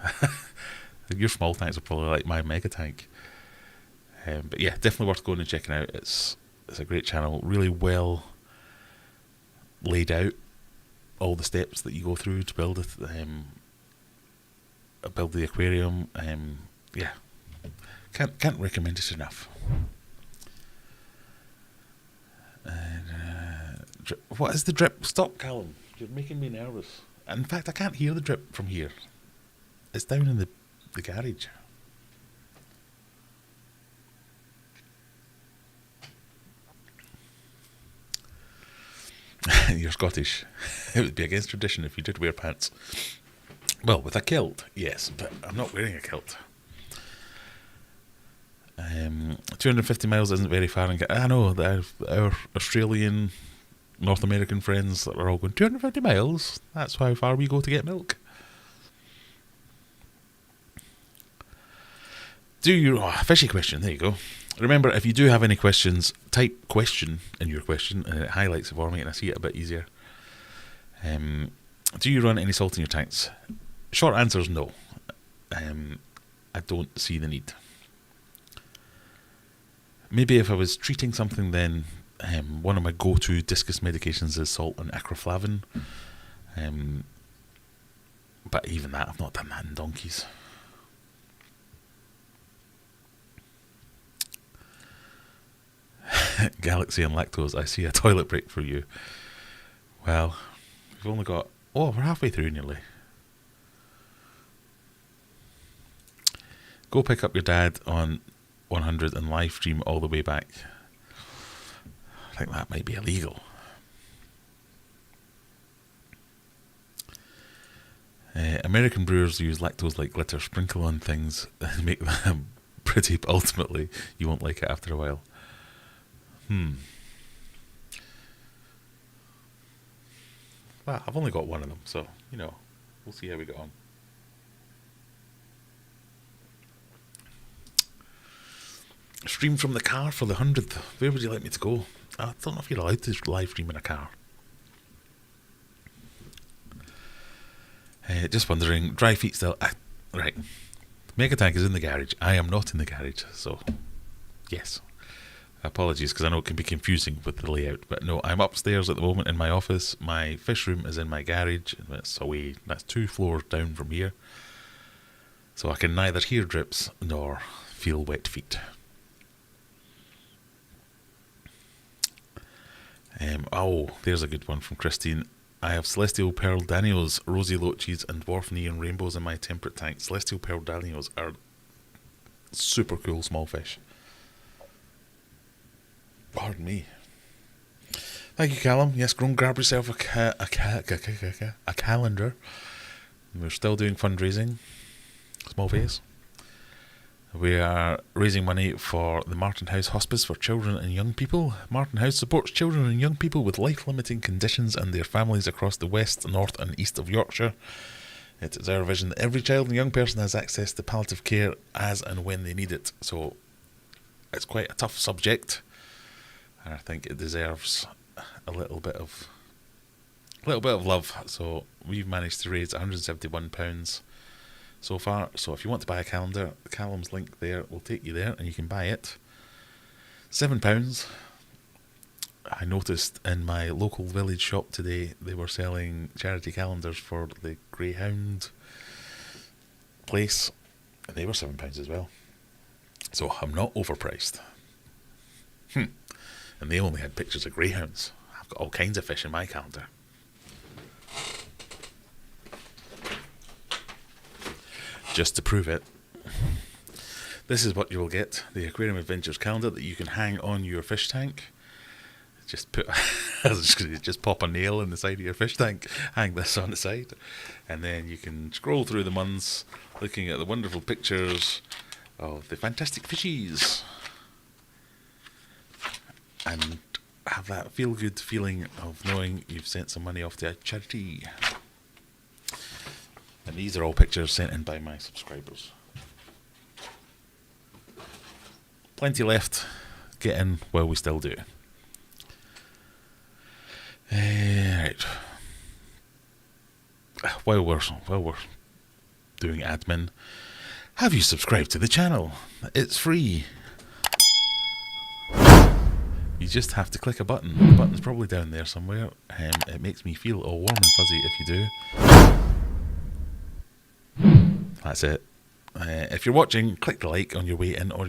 Your small tanks are probably like my MEGATANK. But yeah, definitely worth going and checking out. It's a great channel, really well laid out. All the steps that you go through to build it, build the aquarium. Yeah, can't recommend it enough. What is the drip? Stop, Callum. You're making me nervous. In fact, I can't hear the drip from here. It's down in the garage. You're Scottish. It would be against tradition if you did wear pants. Well, with a kilt, yes, but I'm not wearing a kilt. 250 miles isn't very far. And I know that our Australian, North American friends are all going, 250 miles? That's how far we go to get milk. Fishy question, there you go. Remember, if you do have any questions, type question in your question and it highlights it for me and I see it a bit easier. Do you run any salt in your tanks? Short answer is no. I don't see the need. Maybe if I was treating something then One of my go-to discus medications is salt and acroflavin. But even that, I've not done that in donkeys. Galaxy and lactose, I see a toilet break for you. Well, we've only got... Oh, we're halfway through nearly. Go pick up your dad on 100 and live stream all the way back. I think that might be illegal. American brewers use lactose like glitter, sprinkle on things and make them pretty, but ultimately you won't like it after a while. Well, I've only got one of them, so, you know, we'll see how we get on. Stream from the car for the 100th. Where would you like me to go? I don't know if you're allowed to live stream in a car. Just wondering, dry feet still. Right. Megatank is in the garage. I am not in the garage, so yes. Apologies, because I know it can be confusing with the layout. But no, I'm upstairs at the moment in my office. My fish room is in my garage. It's away. That's 2 floors down from here. So I can neither hear drips nor feel wet feet. Oh, there's a good one from Christine. I have Celestial Pearl Danios, Rosy Loaches and Dwarf Neon Rainbows in my temperate tank. Celestial Pearl Danios are super cool small fish. Pardon me. Thank you, Callum. Yes, go and grab yourself a calendar. We're still doing fundraising. Small face. We are raising money for the Martin House Hospice for children and young people. Martin House supports children and young people with life-limiting conditions and their families across the west, north and east of Yorkshire. It is our vision that every child and young person has access to palliative care as and when they need it. So it's quite a tough subject, and I think it deserves a little bit of love. So we've managed to raise £171 so far. So if you want to buy a calendar, Callum's link there will take you there and you can buy it. £7. I noticed in my local village shop today they were selling charity calendars for the Greyhound place, and they were £7 as well. So I'm not overpriced. And they only had pictures of greyhounds. I've got all kinds of fish in my calendar. Just to prove it, this is what you will get: the Aquarium Adventures calendar that you can hang on your fish tank. Just pop a nail in the side of your fish tank, hang this on the side, and then you can scroll through the months looking at the wonderful pictures of the fantastic fishies and have that feel-good feeling of knowing you've sent some money off to a charity. And these are all pictures sent in by my subscribers. Plenty left. Get in while we still do. Right. While we're doing admin, have you subscribed to the channel? It's free. You just have to click a button. The button's probably down there somewhere. It makes me feel all warm and fuzzy if you do. That's it. If you're watching, click the like on your way in or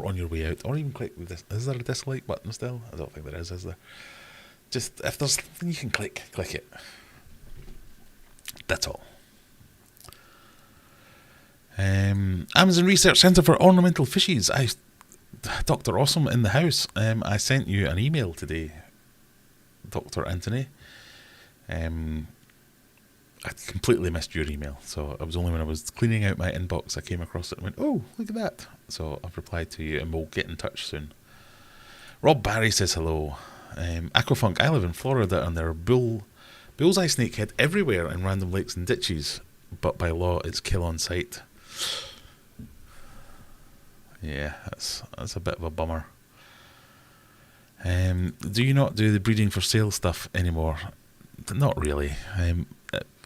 on your way out, or even click the is there a dislike button still? I don't think there is there? Just, if there's something you can click it. That's all. Amazon Research Centre for Ornamental Fishies. Dr. Awesome in the house. I sent you an email today, Dr. Anthony. I completely missed your email, so it was only when I was cleaning out my inbox I came across it and went, oh, look at that. So I've replied to you and we'll get in touch soon. Rob Barry says hello. Aquafunk, I live in Florida and there are bullseye snakehead everywhere in random lakes and ditches, but by law it's kill on sight. Yeah, that's a bit of a bummer. Do you not do the breeding for sale stuff anymore? Not really.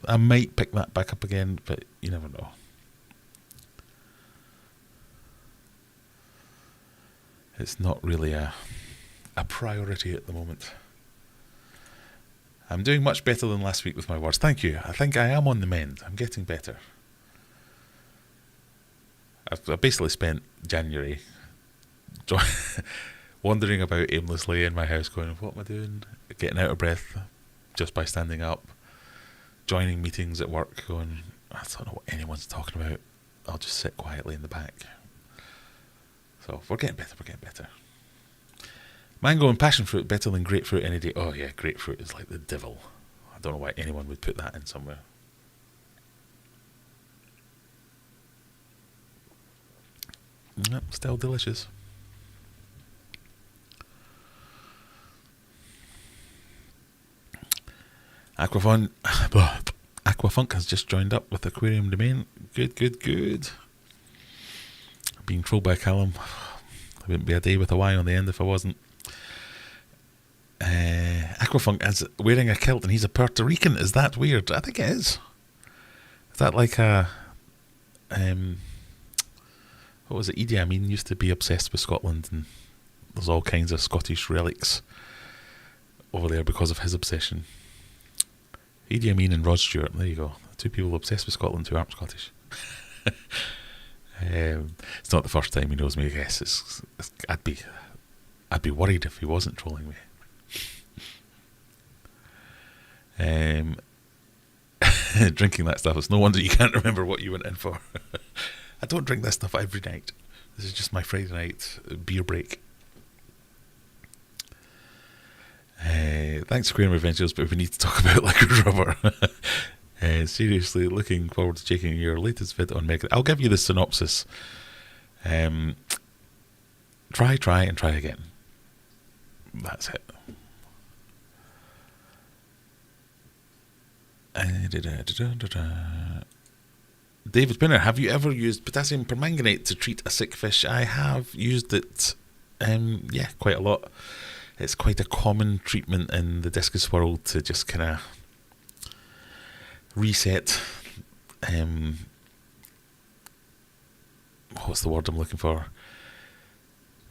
I might pick that back up again, but you never know. It's not really a a priority at the moment. I'm doing much better than last week with my words. Thank you. I think I am on the mend. I'm getting better. I've basically spent January wandering about aimlessly in my house going, what am I doing? Getting out of breath just by standing up. Joining meetings at work going, I don't know what anyone's talking about. I'll just sit quietly in the back. So we're getting better. Mango and passion fruit better than grapefruit any day. Oh yeah, grapefruit is like the devil. I don't know why anyone would put that in somewhere. Yep, still delicious. Aquafunk has just joined up with Aquarium domain. Good. Being trolled by Callum. There wouldn't be a day with a Y on the end if I wasn't. Aquafunk is wearing a kilt and he's a Puerto Rican. Is that weird? I think it is. Is that like a... what was it? Idi Amin used to be obsessed with Scotland, and there's all kinds of Scottish relics over there because of his obsession. Idi Amin and Rod Stewart, there you go. Two people obsessed with Scotland who aren't Scottish. It's not the first time he knows me, I guess. I'd be worried if he wasn't trolling me. Drinking that stuff, it's no wonder you can't remember what you went in for. I don't drink this stuff every night. This is just my Friday night beer break. Thanks, Aquarium Adventures, but we need to talk about Liquid Rubber. Seriously, looking forward to checking your latest vid on Mega. I'll give you the synopsis. Try, and try again. That's it. David Pinner, have you ever used potassium permanganate to treat a sick fish? I have used it, quite a lot. It's quite a common treatment in the discus world to just kind of reset. What's the word I'm looking for?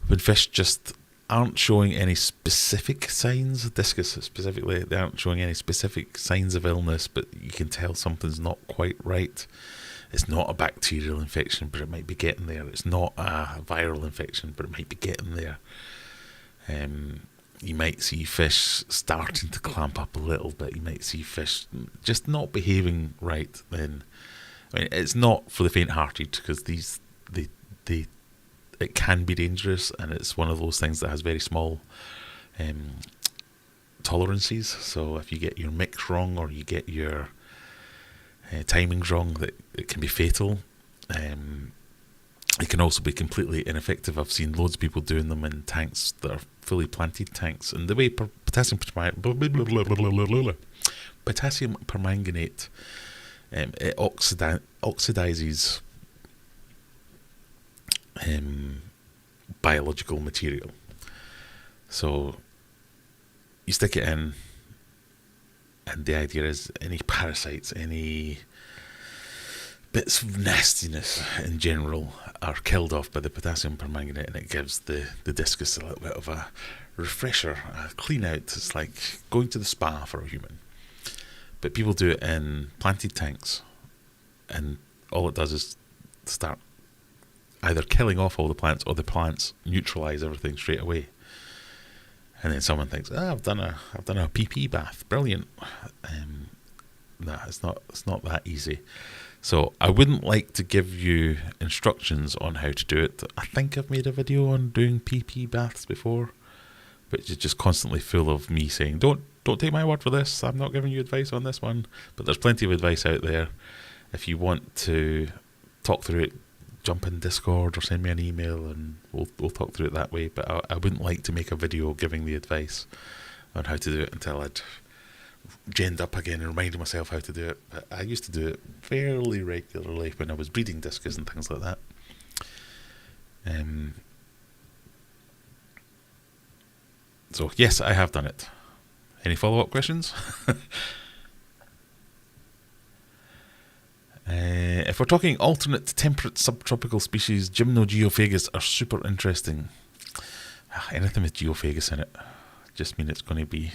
When fish just aren't showing any specific signs, discus specifically, they aren't showing any specific signs of illness, but you can tell something's not quite right. It's not a bacterial infection, but it might be getting there. It's not a viral infection, but it might be getting there. You might see fish starting to clamp up a little bit. You might see fish just not behaving right. Then, I mean, it's not for the faint-hearted, because it can be dangerous, and it's one of those things that has very small tolerances. So if you get your mix wrong, or you get your timings wrong, that it can be fatal. It can also be completely ineffective. I've seen loads of people doing them in tanks that are fully planted tanks, and the way potassium permanganate it oxidizes biological material. So you stick it in, and the idea is any parasites, any bits of nastiness in general are killed off by the potassium permanganate, and it gives the discus a little bit of a refresher, a clean out. It's like going to the spa for a human. But people do it in planted tanks, and all it does is start either killing off all the plants, or the plants neutralise everything straight away. And then someone thinks, I've done a PP bath, brilliant. No, it's not that easy. So I wouldn't like to give you instructions on how to do it. I think I've made a video on doing PP baths before, but it's just constantly full of me saying, don't take my word for this, I'm not giving you advice on this one. But there's plenty of advice out there. If you want to talk through it, jump in Discord or send me an email, and we'll talk through it that way. But I wouldn't like to make a video giving the advice on how to do it until I'd genned up again and reminded myself how to do it. But I used to do it fairly regularly when I was breeding discus and things like that. So yes, I have done it. Any follow-up questions? If we're talking alternate temperate subtropical species, gymnogeophagus are super interesting. Anything with geophagus in it just mean it's going to be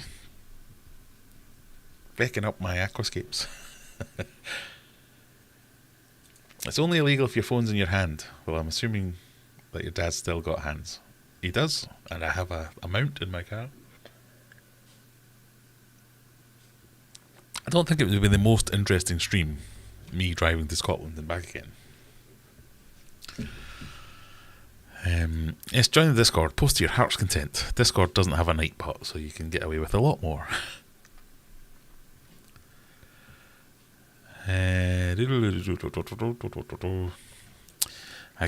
wrecking up my aquascapes. It's only illegal if your phone's in your hand. Well, I'm assuming that your dad's still got hands. He does, and I have a mount in my car. I don't think it would be the most interesting stream, me driving to Scotland and back again. Yes, join the Discord. Post to your heart's content. Discord doesn't have a night pot, so you can get away with a lot more. I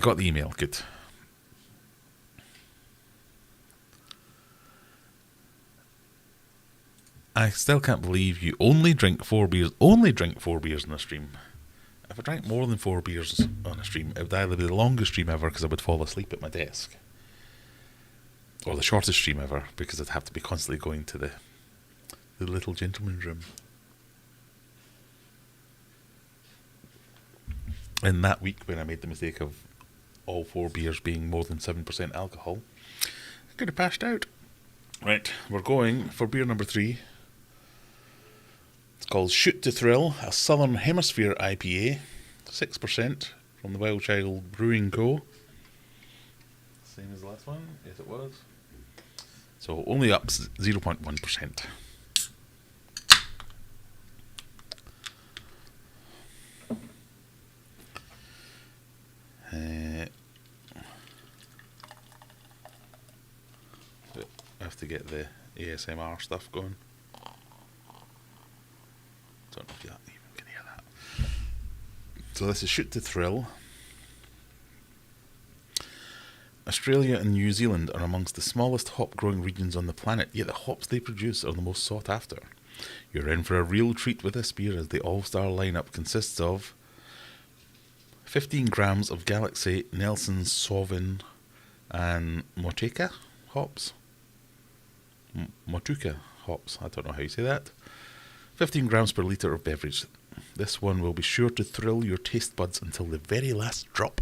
got the email. Good. I still can't believe you only drink 4 beers. Only drink 4 beers in a stream. If I drank more than 4 beers on a stream, it would either be the longest stream ever because I would fall asleep at my desk, or the shortest stream ever because I'd have to be constantly going to the little gentleman's room. In that week when I made the mistake of all 4 beers being more than 7% alcohol, I could have passed out. Right, we're going for beer number 3. It's called Shoot to Thrill, a Southern Hemisphere IPA, 6% from the Wild Child Brewing Co. Same as the last one? Yes, it was. So only up 0.1%. I have to get the ASMR stuff going. Don't know if you even can hear that. So this is Shoot to Thrill. Australia and New Zealand are amongst the smallest hop growing regions on the planet, yet the hops they produce are the most sought after. You're in for a real treat with this beer, as the all-star lineup consists of 15 grams of Galaxy, Nelson, Sauvin and Motueka hops. Motueka hops, I don't know how you say that. 15 grams per litre of beverage. This one will be sure to thrill your taste buds until the very last drop.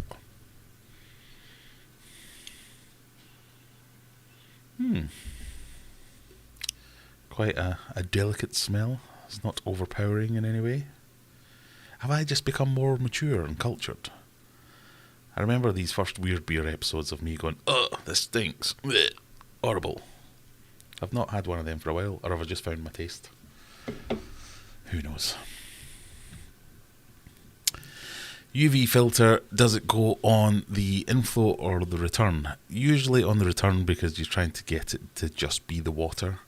Quite a delicate smell. It's not overpowering in any way. Have I just become more mature and cultured? I remember these first Weird Beer episodes of me going, "Ugh, this stinks. Blech, horrible." I've not had one of them for a while, or have I just found my taste? Who knows? UV filter, does it go on the inflow or the return? Usually on the return, because you're trying to get it to just be the water.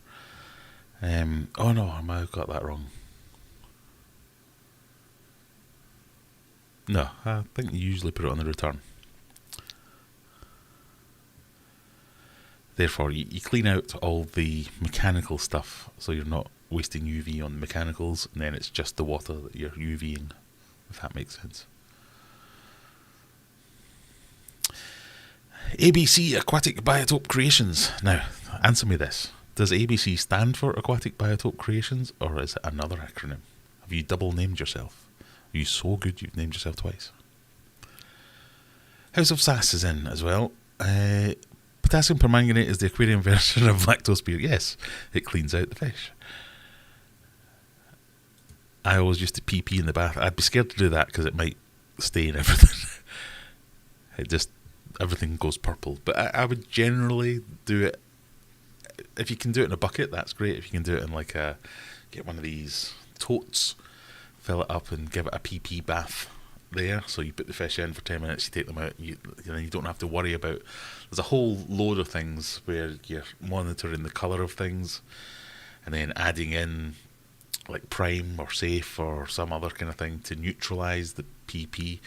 Oh no, I might have got that wrong. No, I think you usually put it on the return. Therefore, you clean out all the mechanical stuff, so you're not wasting UV on the mechanicals, and then it's just the water that you're UVing, if that makes sense. ABC Aquatic Biotope Creations. Now, answer me this. Does ABC stand for Aquatic Biotope Creations, or is it another acronym? Have you double named yourself? Are you so good you've named yourself twice? House of Sass is in as well. Potassium permanganate is the aquarium version of lactose beer. Yes, it cleans out the fish. I always used to pee in the bath. I'd be scared to do that because it might stain everything. Everything goes purple. But I would generally do it. If you can do it in a bucket, that's great. If you can do it in get one of these totes, fill it up and give it a pee bath there. So you put the fish in for 10 minutes, you take them out, you don't have to worry about. There's a whole load of things where you're monitoring the colour of things, and then adding in like Prime or Safe or some other kind of thing to neutralise the PP.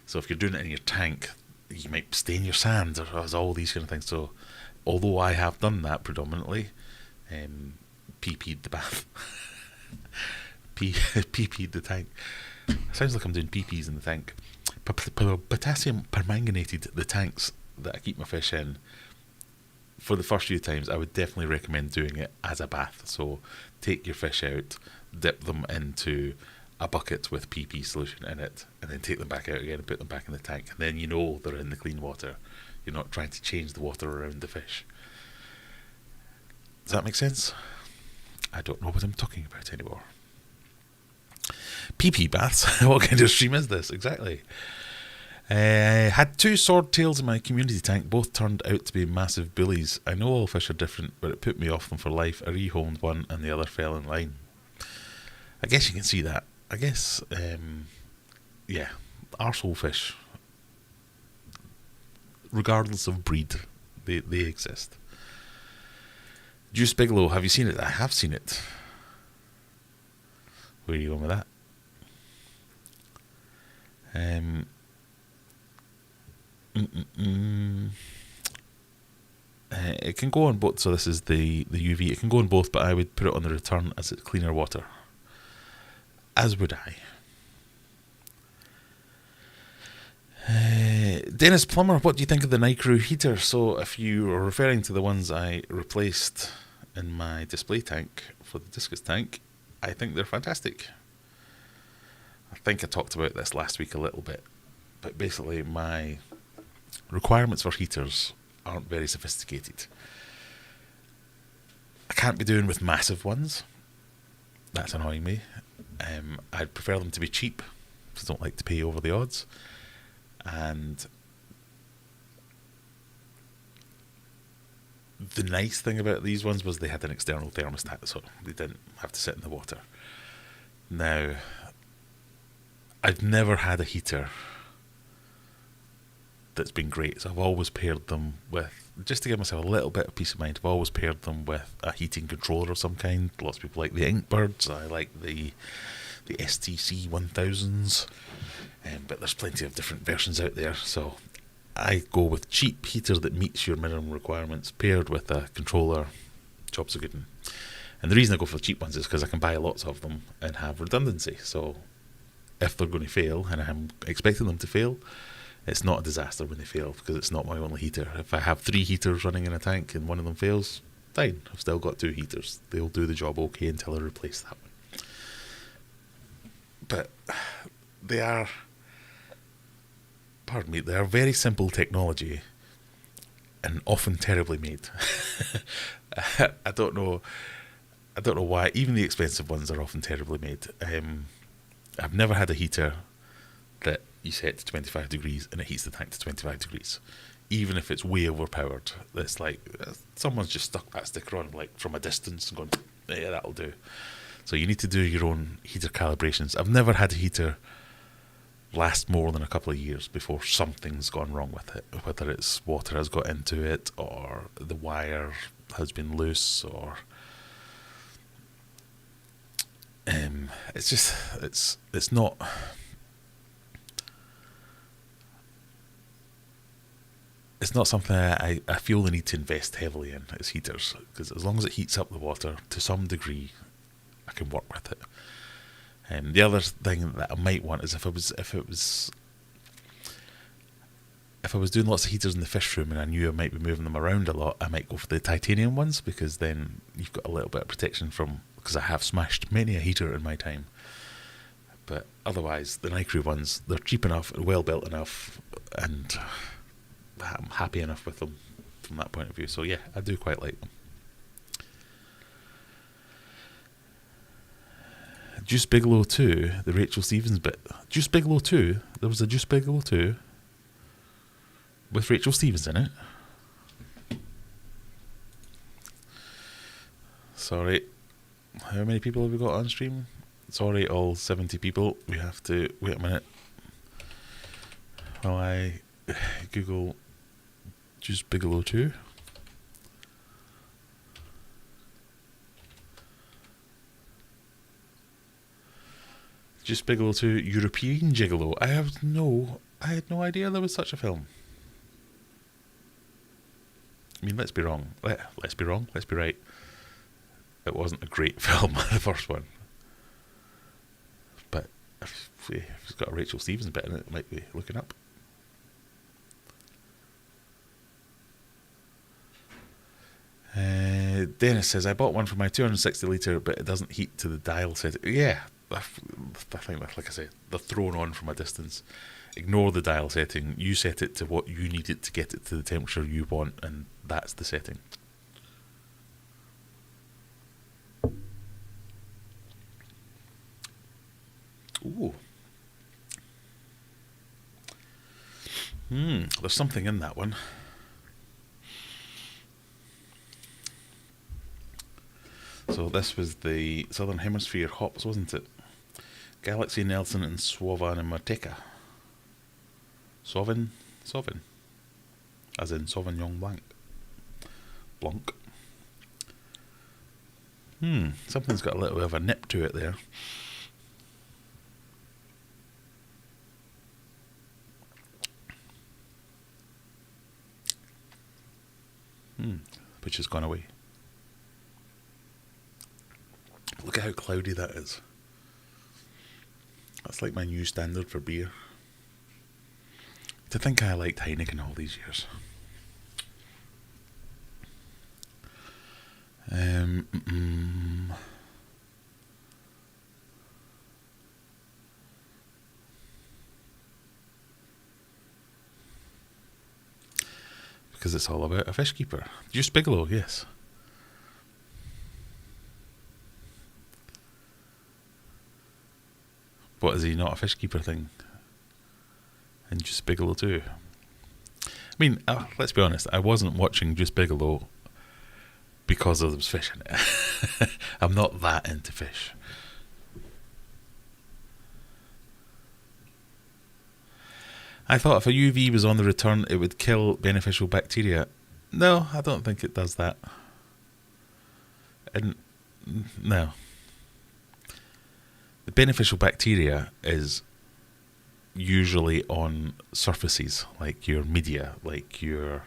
So if you're doing it in your tank, you might stain your sand, or all these kind of things. So although I have done that predominantly, PP'd the bath. PP'd the tank. Sounds like I'm doing PPs in the tank. Potassium permanganated the tanks that I keep my fish in. For the first few times, I would definitely recommend doing it as a bath. So take your fish out, dip them into a bucket with PP solution in it, and then take them back out again and put them back in the tank. And then you know they're in the clean water. You're not trying to change the water around the fish. Does that make sense? I don't know what I'm talking about anymore. PP baths. What kind of stream is this? Exactly. Had 2 swordtails in my community tank. Both turned out to be massive bullies. I know all fish are different, but it put me off them for life. I rehomed one and the other fell in line. I guess you can see that. I guess, yeah, arsehole fish, regardless of breed, they exist. Juice Bigelow, have you seen it? I have seen it. Where are you going with that? It can go on both, so this is the UV. It can go on both, but I would put it on the return as it's cleaner water. As would I. Dennis Plummer, what do you think of the Nicrew heater? So if you are referring to the ones I replaced in my display tank for the discus tank, I think they're fantastic. I think I talked about this last week a little bit, but basically my requirements for heaters aren't very sophisticated. I can't be doing with massive ones. That's annoying me. I'd prefer them to be cheap, because I don't like to pay over the odds. And the nice thing about these ones was they had an external thermostat, so they didn't have to sit in the water. Now, I've never had a heater that's been great, so I've always paired them with, just to give myself a little bit of peace of mind, I've always paired them with a heating controller of some kind. Lots of people like the Inkbirds, I like the STC 1000s, but there's plenty of different versions out there, so I go with cheap heater that meets your minimum requirements, paired with a controller. Job's a good one. And the reason I go for the cheap ones is because I can buy lots of them and have redundancy, so if they're going to fail, and I'm expecting them to fail, it's not a disaster when they fail, because it's not my only heater. If I have 3 heaters running in a tank and one of them fails, fine, I've still got 2 heaters. They'll do the job okay until I replace that one. But they are, pardon me, they are very simple technology and often terribly made. I don't know why. Even the expensive ones are often terribly made. I've never had a heater that you set to 25 degrees and it heats the tank to 25 degrees. Even if it's way overpowered, it's like someone's just stuck that sticker on like from a distance and gone, yeah, that'll do. So you need to do your own heater calibrations. I've never had a heater last more than a couple of years before something's gone wrong with it, whether it's water has got into it or the wire has been loose, or it's not something I feel the need to invest heavily in, is heaters, because as long as it heats up the water to some degree, I can work with it. The other thing that I might want is if I was doing lots of heaters in the fish room and I knew I might be moving them around a lot, I might go for the titanium ones, because then you've got a little bit of protection from, because I have smashed many a heater in my time. But otherwise, the Nicrew ones, they're cheap enough, well built enough, and I'm happy enough with them from that point of view. So yeah, I do quite like them. Juice Bigelow 2, the Rachel Stevens bit. Juice Bigelow 2? There was a Juice Bigelow 2 with Rachel Stevens in it? Sorry. How many people have we got on stream? Sorry, all 70 people. We have to wait a minute while I Google Juice Bigelow 2. Juice Bigelow 2, European Gigolo. I had no idea there was such a film. I mean, let's be wrong. Let's be wrong. Let's be right. It wasn't a great film, the first one. But if it's got a Rachel Stevens bit in it, it might be looking up. Dennis says, I bought one for my 260 litre, but it doesn't heat to the dial setting. Yeah, I think that, like I said, they're thrown on from a distance. Ignore the dial setting. You set it to what you need it to get it to the temperature you want, and that's the setting. There's something in that one. So this was the Southern Hemisphere hops, wasn't it? Galaxy, Nelson, and Sauvin and Marteca. Sauvin? As in Sauvignon Blanc. Blanc. Something's got a little bit of a nip to it there. Which has gone away. Look at how cloudy that is. That's like my new standard for beer. To think I liked Heineken all these years. Because it's all about a fish keeper. Juice Bigelow, yes. What, is he not a fish keeper thing? And Juice Bigelow too? I mean, let's be honest, I wasn't watching Juice Bigelow because there was fish in it. I'm not that into fish. I thought if a UV was on the return, it would kill beneficial bacteria. No, I don't think it does that. And no. The beneficial bacteria is usually on surfaces, like your media, like your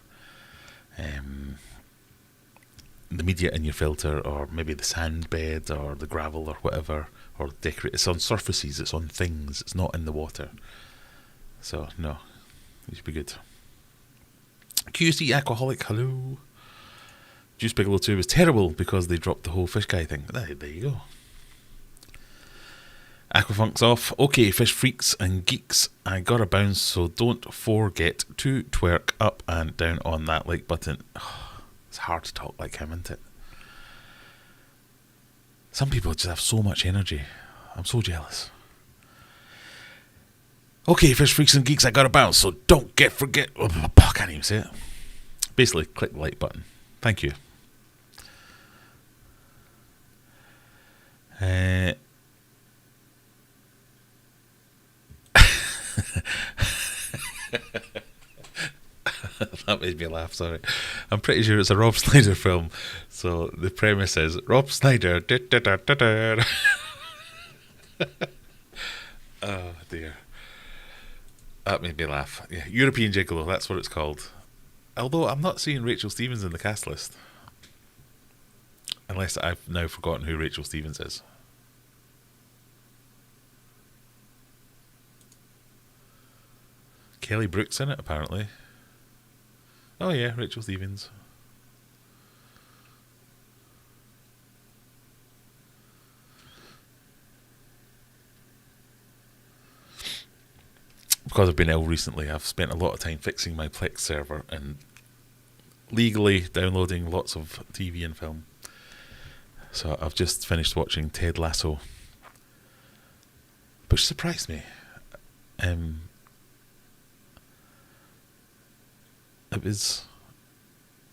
the media in your filter, or maybe the sand bed, or the gravel, or whatever, or decorate. It's on surfaces. It's on things. It's not in the water. So no, you should be good. QC Alcoholic, hello. Juice Bigelow 2 was terrible because they dropped the whole fish guy thing. There you go. Aquafunk's off. Okay, fish freaks and geeks, I gotta bounce, so don't forget to twerk up and down on that like button. It's hard to talk like him, isn't it? Some people just have so much energy. I'm so jealous. Okay, fish freaks and geeks, I gotta bounce, so don't forget. I can't even say it. Basically, click the like button. Thank you. That made me laugh, sorry. I'm pretty sure it's a Rob Snyder film. So the premise is Rob Snyder. Oh dear. That made me laugh. Yeah, European Gigolo, that's what it's called. Although I'm not seeing Rachel Stevens in the cast list. Unless I've now forgotten who Rachel Stevens is. Kelly Brook's in it, apparently. Oh yeah, Rachel Stevens. Because I've been ill recently, I've spent a lot of time fixing my Plex server and legally downloading lots of TV and film. So I've just finished watching Ted Lasso, which surprised me.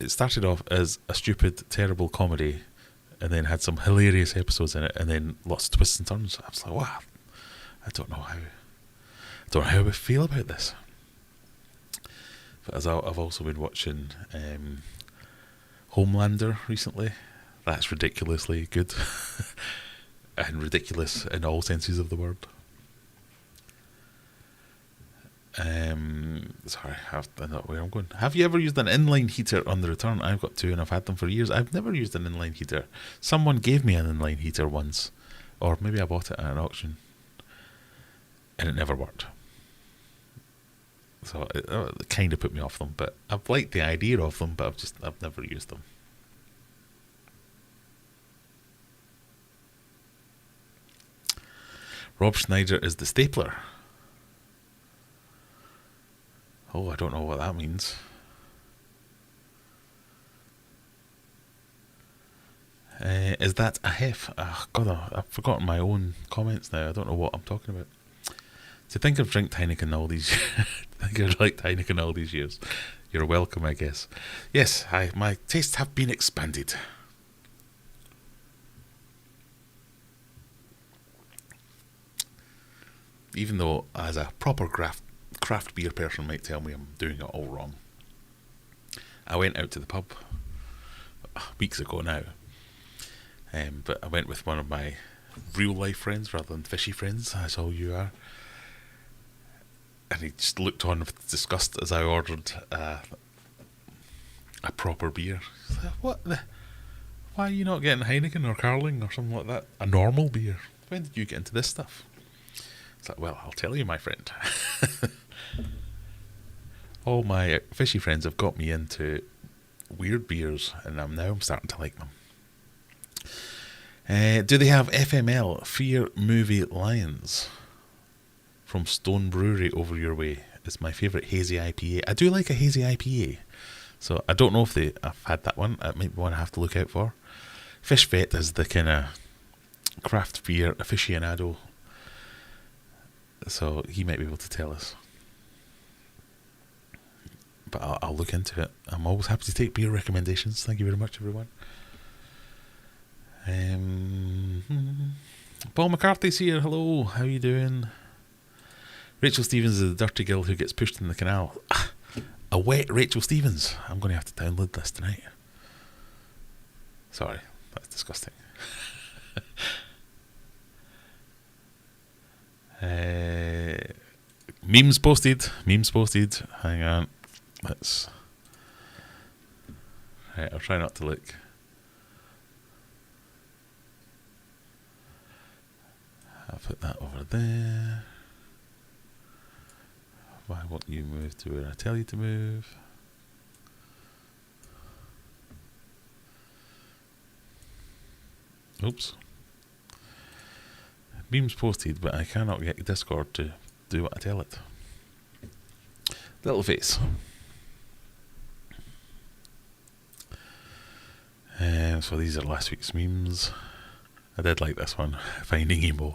It started off as a stupid, terrible comedy, and then had some hilarious episodes in it, and then lots of twists and turns. I was like, wow, I don't know how I feel about this. But as I've also been watching Homelander recently. That's ridiculously good. And ridiculous in all senses of the word. Sorry, I don't know where I'm going. Have you ever used an inline heater on the return? I've got two and I've had them for years. I've never used an inline heater. Someone gave me an inline heater once. Or maybe I bought it at an auction. And it never worked. So it kind of put me off them. But I've liked the idea of them, but I've never used them. Rob Schneider is the stapler. Oh, I don't know what that means. Is that a hef? Oh, God, I've forgotten my own comments now. I don't know what I'm talking about. To think I've drank Heineken all these think I've liked Heineken all these years. You're welcome, I guess. Yes, my tastes have been expanded. Even though, as a proper craft beer person might tell me I'm doing it all wrong. I went out to the pub weeks ago now, but I went with one of my real life friends rather than fishy friends, as all you are. And he just looked on with disgust as I ordered a proper beer. He's like, why are you not getting Heineken or Carling or something like that? A normal beer. When did you get into this stuff? It's like, well, I'll tell you, my friend. All my fishy friends have got me into weird beers, and now I'm starting to like them. Do they have FML, Fear Movie Lions? From Stone Brewery over your way. It's my favourite hazy IPA. I do like a hazy IPA. So I don't know if I've had that one. It might be one I have to look out for. Fish Vet is the kind of craft beer aficionado. So he might be able to tell us. But I'll look into it. I'm always happy to take beer recommendations. Thank you very much, everyone. Paul McCarthy's here. Hello, how are you doing? Rachel Stevens is the dirty girl who gets pushed in the canal. A wet Rachel Stevens. I'm going to have to download this tonight. Sorry, that's disgusting. Memes posted. Hang on. Let's. Right, I'll try not to look. I'll put that over there. Why won't you move to where I tell you to move? Oops. Memes posted, but I cannot get Discord to do what I tell it. Little face. So these are last week's memes. I did like this one, Finding Emo.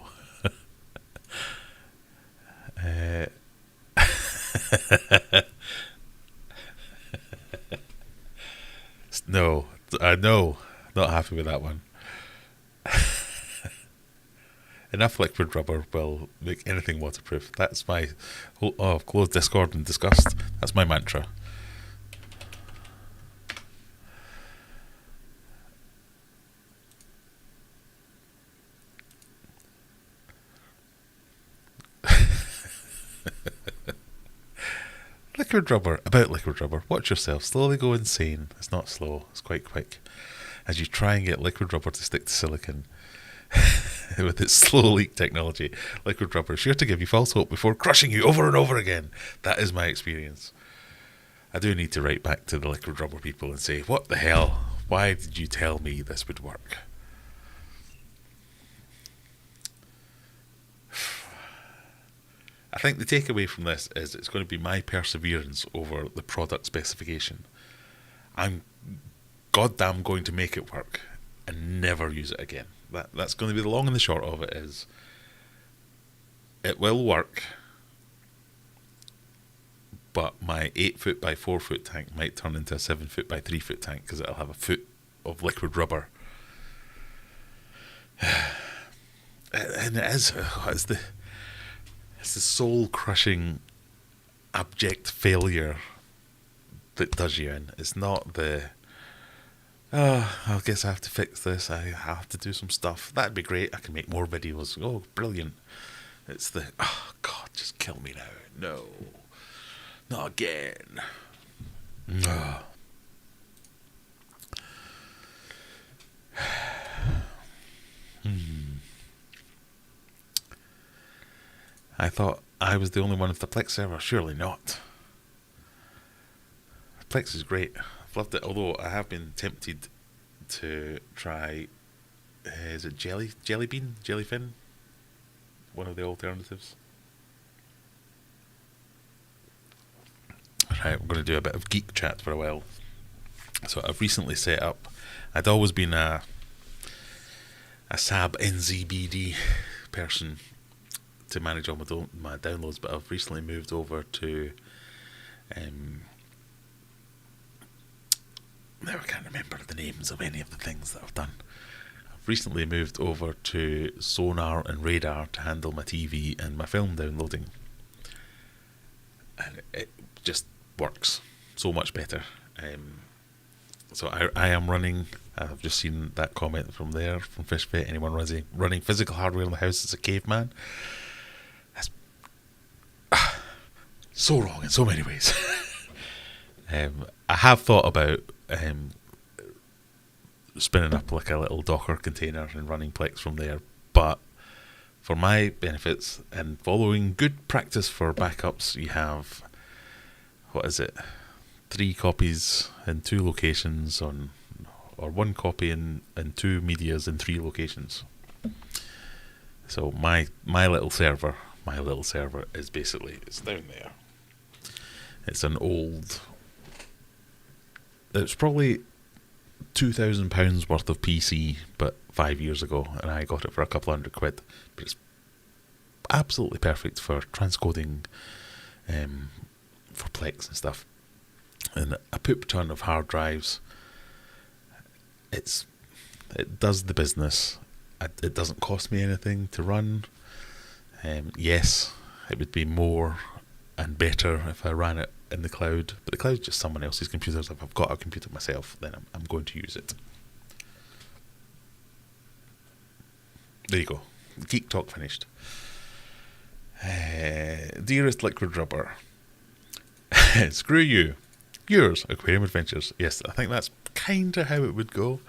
No, not happy with that one. Enough liquid rubber will make anything waterproof. That's my close Discord and disgust. That's my mantra. About liquid rubber. Watch yourself. Slowly go insane. It's not slow. It's quite quick. As you try and get liquid rubber to stick to silicon. With its slow leak technology, liquid rubber is sure to give you false hope before crushing you over and over again. That is my experience. I do need to write back to the liquid rubber people and say, what the hell? Why did you tell me this would work? I think the takeaway from this is it's going to be my perseverance over the product specification. I'm goddamn going to make it work and never use it again. That's going to be the long and the short of it is it will work, but my 8 foot by 4 foot tank might turn into a 7 foot by 3 foot tank because it'll have a foot of liquid rubber. And it's the soul crushing abject failure that does you in. It's not the I guess I have to fix this, I have to do some stuff. That'd be great, I can make more videos. Oh, brilliant. It's the, oh God, just kill me now. No. Not again. No. I thought I was the only one with the Plex server. Surely not. Plex is great. I've loved it, although I have been tempted to try, is it Jellyfin? One of the alternatives. Right, we're going to do a bit of geek chat for a while. So I've recently set up, I'd always been a SAB NZBD person to manage all my downloads, but I've recently moved over to now I can't remember the names of any of the things that I've done. I've recently moved over to Sonar and Radar to handle my TV and my film downloading, and it just works so much better. So I am running. I've just seen that comment from there from Fishy. Anyone running physical hardware in the house is a caveman. That's so wrong in so many ways. I have thought about spinning up like a little Docker container and running Plex from there, but for my benefits and following good practice for backups, you have, what is it, 3 copies in 2 locations or 1 copy in 2 medias in 3 locations. So my little server is basically, it's down there. It's an old, it's probably £2,000 worth of PC, but 5 years ago, and I got it for a couple £100. But it's absolutely perfect for transcoding, for Plex and stuff. And a poop ton of hard drives. It does the business. It doesn't cost me anything to run. Yes, it would be more and better if I ran it in the cloud, but the cloud's just someone else's computers. If I've got a computer myself, then I'm going to use it. There you go. Geek talk finished. Dearest Liquid Rubber, screw you. Yours, Aquarium Adventures. Yes, I think that's kind of how it would go.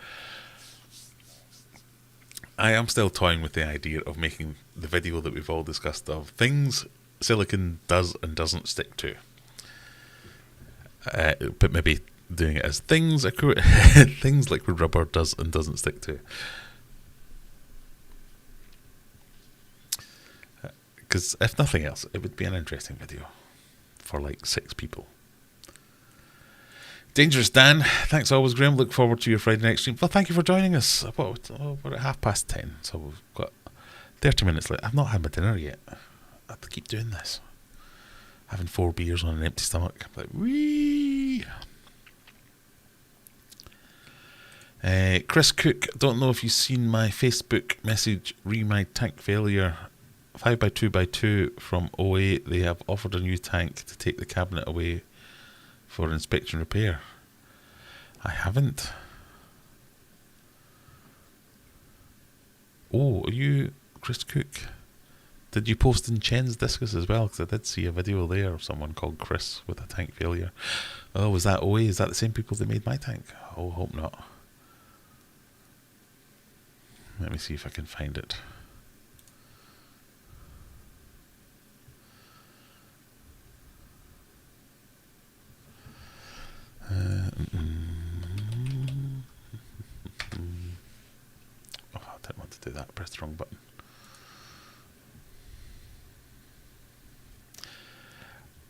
I am still toying with the idea of making the video that we've all discussed of things silicon does and doesn't stick to. But maybe doing it as things things Liquid Rubber does and doesn't stick to. Because if nothing else, it would be an interesting video for like 6 people. Dangerous Dan, thanks always, Graham. Look forward to your Friday night stream. Well, thank you for joining us. We're at 10:30, so we've got 30 minutes left. I've not had my dinner yet. I have to keep doing this. Having 4 beers on an empty stomach. I'm like, wee. Chris Cook, don't know if you've seen my Facebook message, my tank failure 5x2x2 from 08. They have offered a new tank to take the cabinet away for inspection repair. I haven't. Oh, are you Chris Cook? Did you post in Chen's Discus as well? Because I did see a video there of someone called Chris with a tank failure. Oh, was that OA? Is that the same people that made my tank? Oh, hope not. Let me see if I can find it. Oh, I didn't want to do that. Press the wrong button.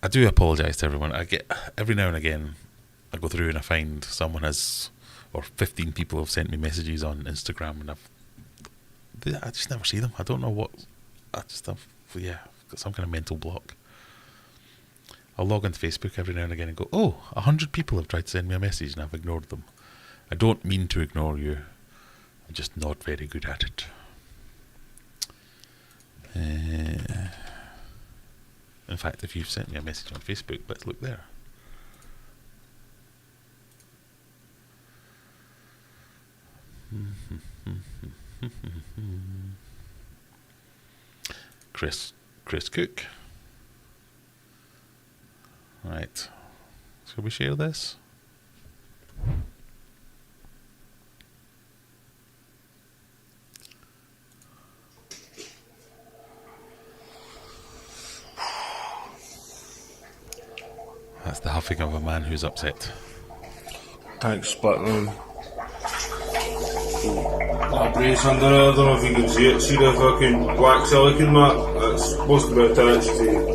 I do apologise to everyone. I get every now and again I go through and I find someone has, or 15 people have sent me messages on Instagram, and I just never see them. I don't know what. I've got some kind of mental block. I'll log into Facebook every now and again and go, oh, 100 people have tried to send me a message and I've ignored them. I don't mean to ignore you. I'm just not very good at it. In fact, if you've sent me a message on Facebook, let's look there. Chris Cook. Right. Shall we share this? That's the huffing of a man who's upset. Tank split, man. That brace under it, I don't know if you can see it. See the fucking black silicon mat? It's supposed to be attached to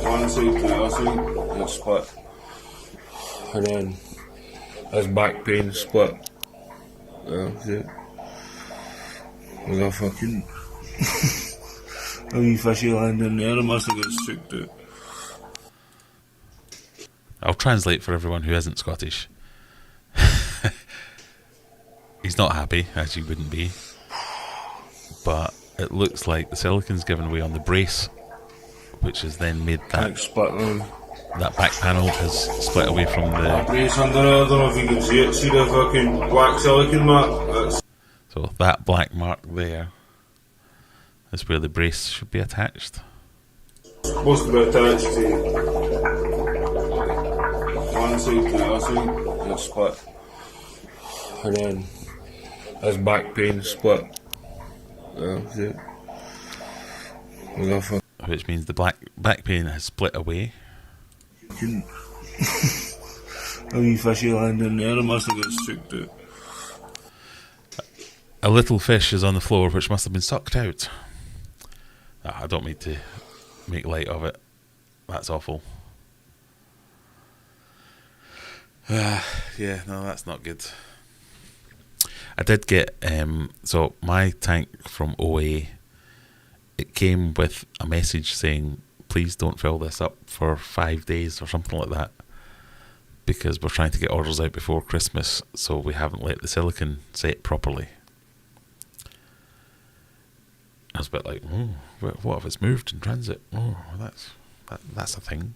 one side to the other side. It's split. And then his back pain split. Yeah, see it? With a fucking A wee fishy land in there, I must have got spooked out. I'll translate for everyone who isn't Scottish. He's not happy, as you wouldn't be. But it looks like the silicon's given away on the brace, which has then made that split on. That back panel has split away from the brace under it. I don't know if you can see it. See the fucking black silicon mark? So that black mark there is where the brace should be attached. Supposed to be attached to one side to the other side. It's split. And then his back pain split. See it. Which means the back pain has split away. A wee fishy land in there, I must have got spooked out. A little fish is on the floor, which must have been sucked out. I don't mean to make light of it. That's awful. Yeah, no, that's not good. I did get, so my tank from OA, it came with a message saying, please don't fill this up for 5 days or something like that, because we're trying to get orders out before Christmas, so we haven't let the silicon set properly. I was a bit like, oh, what if it's moved in transit? Oh, that's a thing.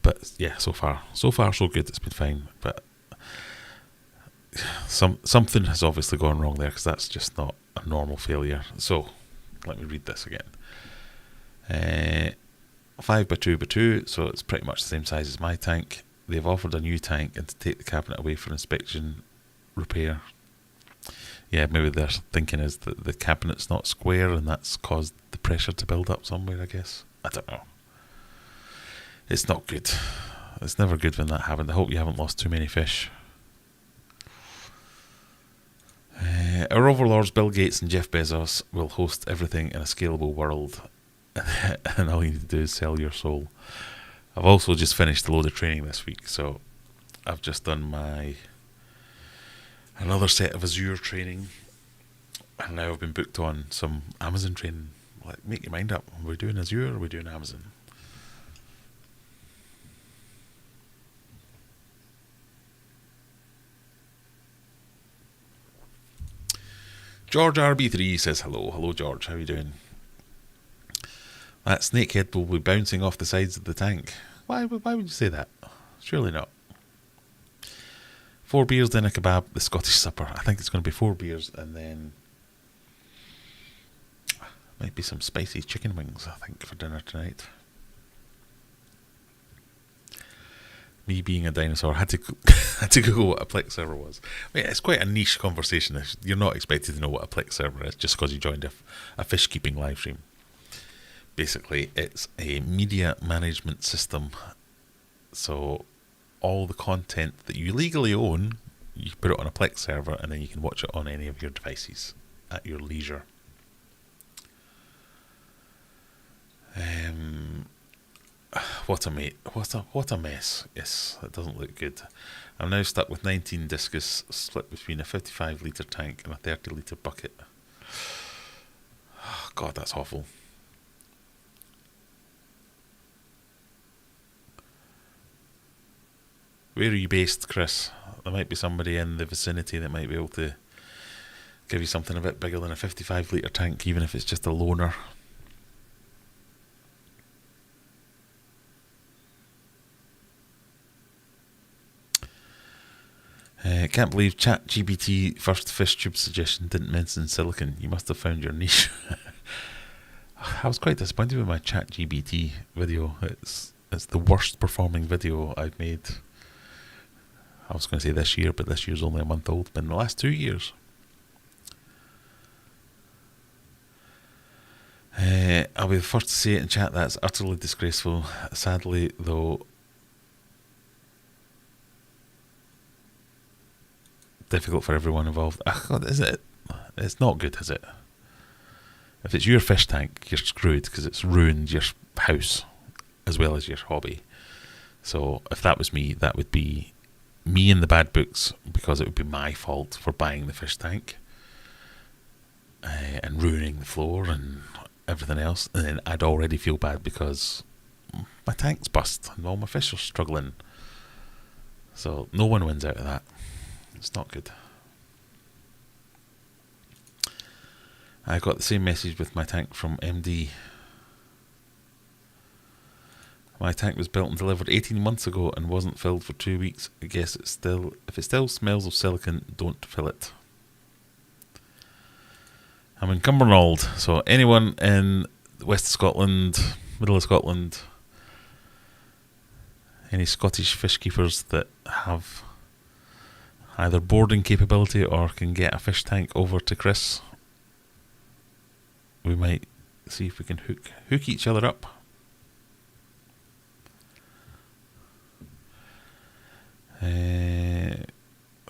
But yeah, so far so good. It's been fine, but something has obviously gone wrong there, because that's just not a normal failure. So let me read this again. 5x2x2, so it's pretty much the same size as my tank. They've offered a new tank and to take the cabinet away for inspection, repair. Yeah, maybe their thinking is that the cabinet's not square and that's caused the pressure to build up somewhere, I guess. I don't know. It's not good. It's never good when that happens. I hope you haven't lost too many fish. Our overlords Bill Gates and Jeff Bezos will host everything in a scalable world, and all you need to do is sell your soul. I've also just finished a load of training this week, so I've just done another set of Azure training, and now I've been booked on some Amazon training. Like, make your mind up. Are we doing Azure or are we doing Amazon? George RB3 says hello. Hello, George. How are you doing? That snakehead will be bouncing off the sides of the tank. Why would you say that? Surely not. 4 beers, then a kebab, the Scottish supper. I think it's going to be 4 beers and then might be some spicy chicken wings, I think, for dinner tonight. Me being a dinosaur, had to Google what a Plex server was. I mean, it's quite a niche conversation. You're not expected to know what a Plex server is just because you joined a fish keeping live stream. Basically, it's a media management system. So all the content that you legally own, you put it on a Plex server and then you can watch it on any of your devices at your leisure. What a mess. Yes, it doesn't look good. I'm now stuck with 19 discus split between a 55 litre tank and a 30 litre bucket. Oh, God, that's awful. Where are you based, Chris? There might be somebody in the vicinity that might be able to give you something a bit bigger than a 55 litre tank, even if it's just a loaner. Can't believe ChatGPT first fish tube suggestion didn't mention silicon. You must have found your niche. I was quite disappointed with my ChatGPT video. It's the worst performing video I've made. I was going to say this year, but this year's only a month old. But in the last 2 years. I'll be the first to say it in chat. That's utterly disgraceful. Sadly, though, difficult for everyone involved. God, is it? It's not good, is it? If it's your fish tank, you're screwed because it's ruined your house as well as your hobby. So if that was me, that would be me in the bad books because it would be my fault for buying the fish tank. and ruining the floor and everything else, and then I'd already feel bad because my tank's bust and all my fish are struggling. So no one wins out of that. It's not good. I got the same message with my tank from MD. My tank was built and delivered 18 months ago and wasn't filled for 2 weeks. I guess if it still smells of silicon, don't fill it. I'm in Cumbernauld, so anyone in west of Scotland, middle of Scotland, any Scottish fish keepers that have either boarding capability or can get a fish tank over to Chris, we might see if we can hook each other up.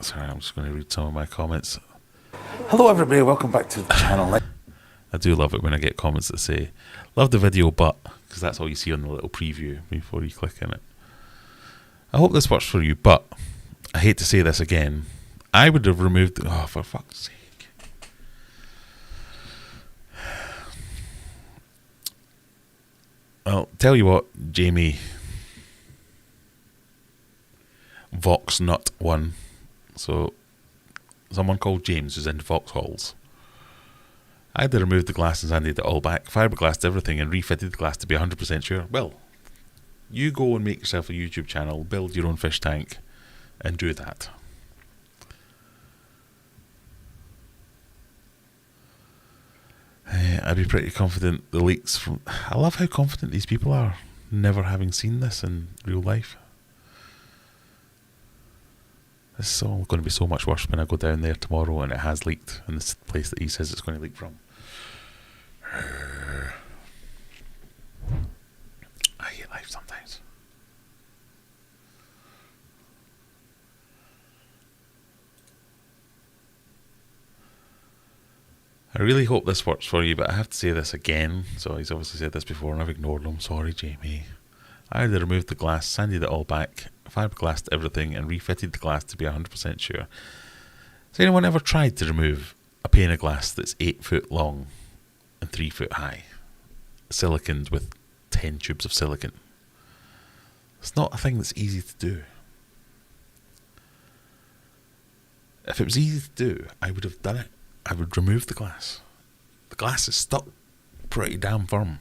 Sorry, I'm just going to read some of my comments. Hello everybody, welcome back to the channel. I do love it when I get comments that say, love the video but, because that's all you see on the little preview before you click in it. I hope this works for you, but I hate to say this again, I would have removed, oh for fuck's sake. Well, tell you what, Jamie Voxnut1, so someone called James who's into Vauxhalls. I had to remove the glass and sanded it all back, fiberglassed everything and refitted the glass to be 100% sure. Well, you go and make yourself a YouTube channel, build your own fish tank and do that. I'd be pretty confident the leaks from... I love how confident these people are, never having seen this in real life. This is all going to be so much worse when I go down there tomorrow and it has leaked in this place that he says it's going to leak from. I hate life sometimes. I really hope this works for you, but I have to say this again. So he's obviously said this before and I've ignored him. Sorry, Jamie. I had to remove the glass, sanded it all back, fiberglassed everything and refitted the glass to be 100% sure. Has anyone ever tried to remove a pane of glass that's 8 foot long and 3 foot high? Siliconed with 10 tubes of silicon. It's not a thing that's easy to do. If it was easy to do, I would have done it. I would remove the glass. The glass is stuck pretty damn firm.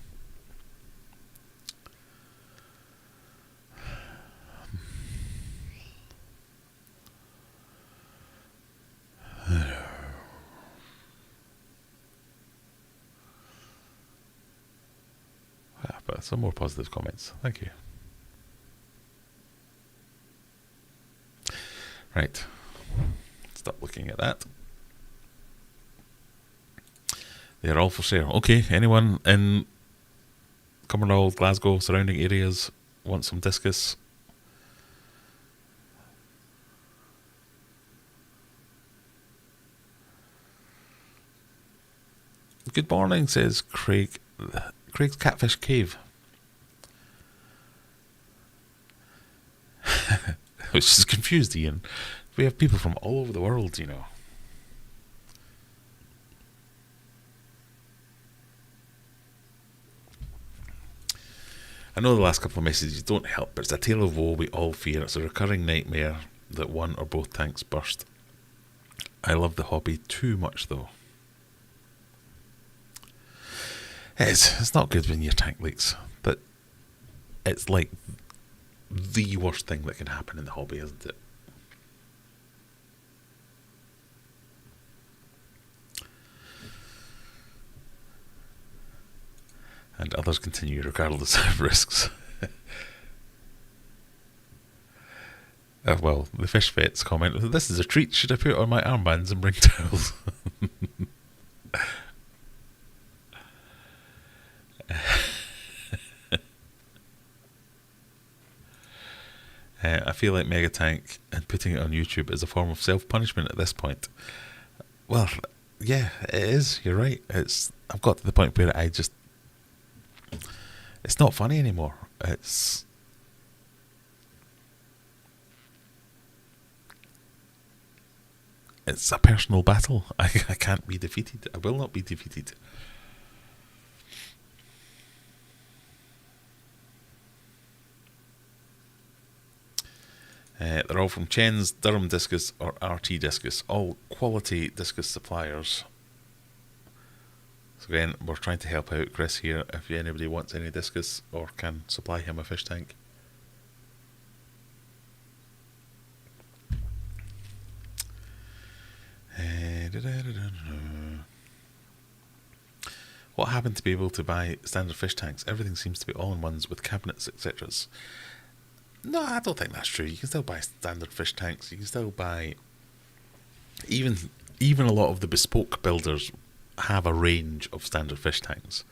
But some more positive comments. Thank you. Right. Stop looking at that. They're all for sale. Okay, anyone in Cumbernauld, Glasgow, surrounding areas want some discus? Good morning, says Craig. Craig's Catfish Cave. I was just confused, Ian. We have people from all over the world, you know. I know the last couple of messages don't help, but it's a tale of woe we all fear. It's a recurring nightmare that one or both tanks burst. I love the hobby too much, though. It's not good when your tank leaks, but it's like the worst thing that can happen in the hobby, isn't it? And others continue regardless of risks. Well, the fish vets comment, this is a treat, should I put on my armbands and bring towels? I feel like MEGATANK and putting it on YouTube is a form of self-punishment at this point. Well, yeah, it is, you're right. I've got to the point where it's not funny anymore. It's it's a personal battle. I can't be defeated. I will not be defeated. They're all from Chen's, Durham Discus or RT Discus, all quality discus suppliers. So again, we're trying to help out Chris here. If anybody wants any discus or can supply him a fish tank. What happened to be able to buy standard fish tanks? Everything seems to be all-in-ones with cabinets, etc. No, I don't think that's true. You can still buy standard fish tanks. You can still buy... Even a lot of the bespoke builders have a range of standard fish tanks.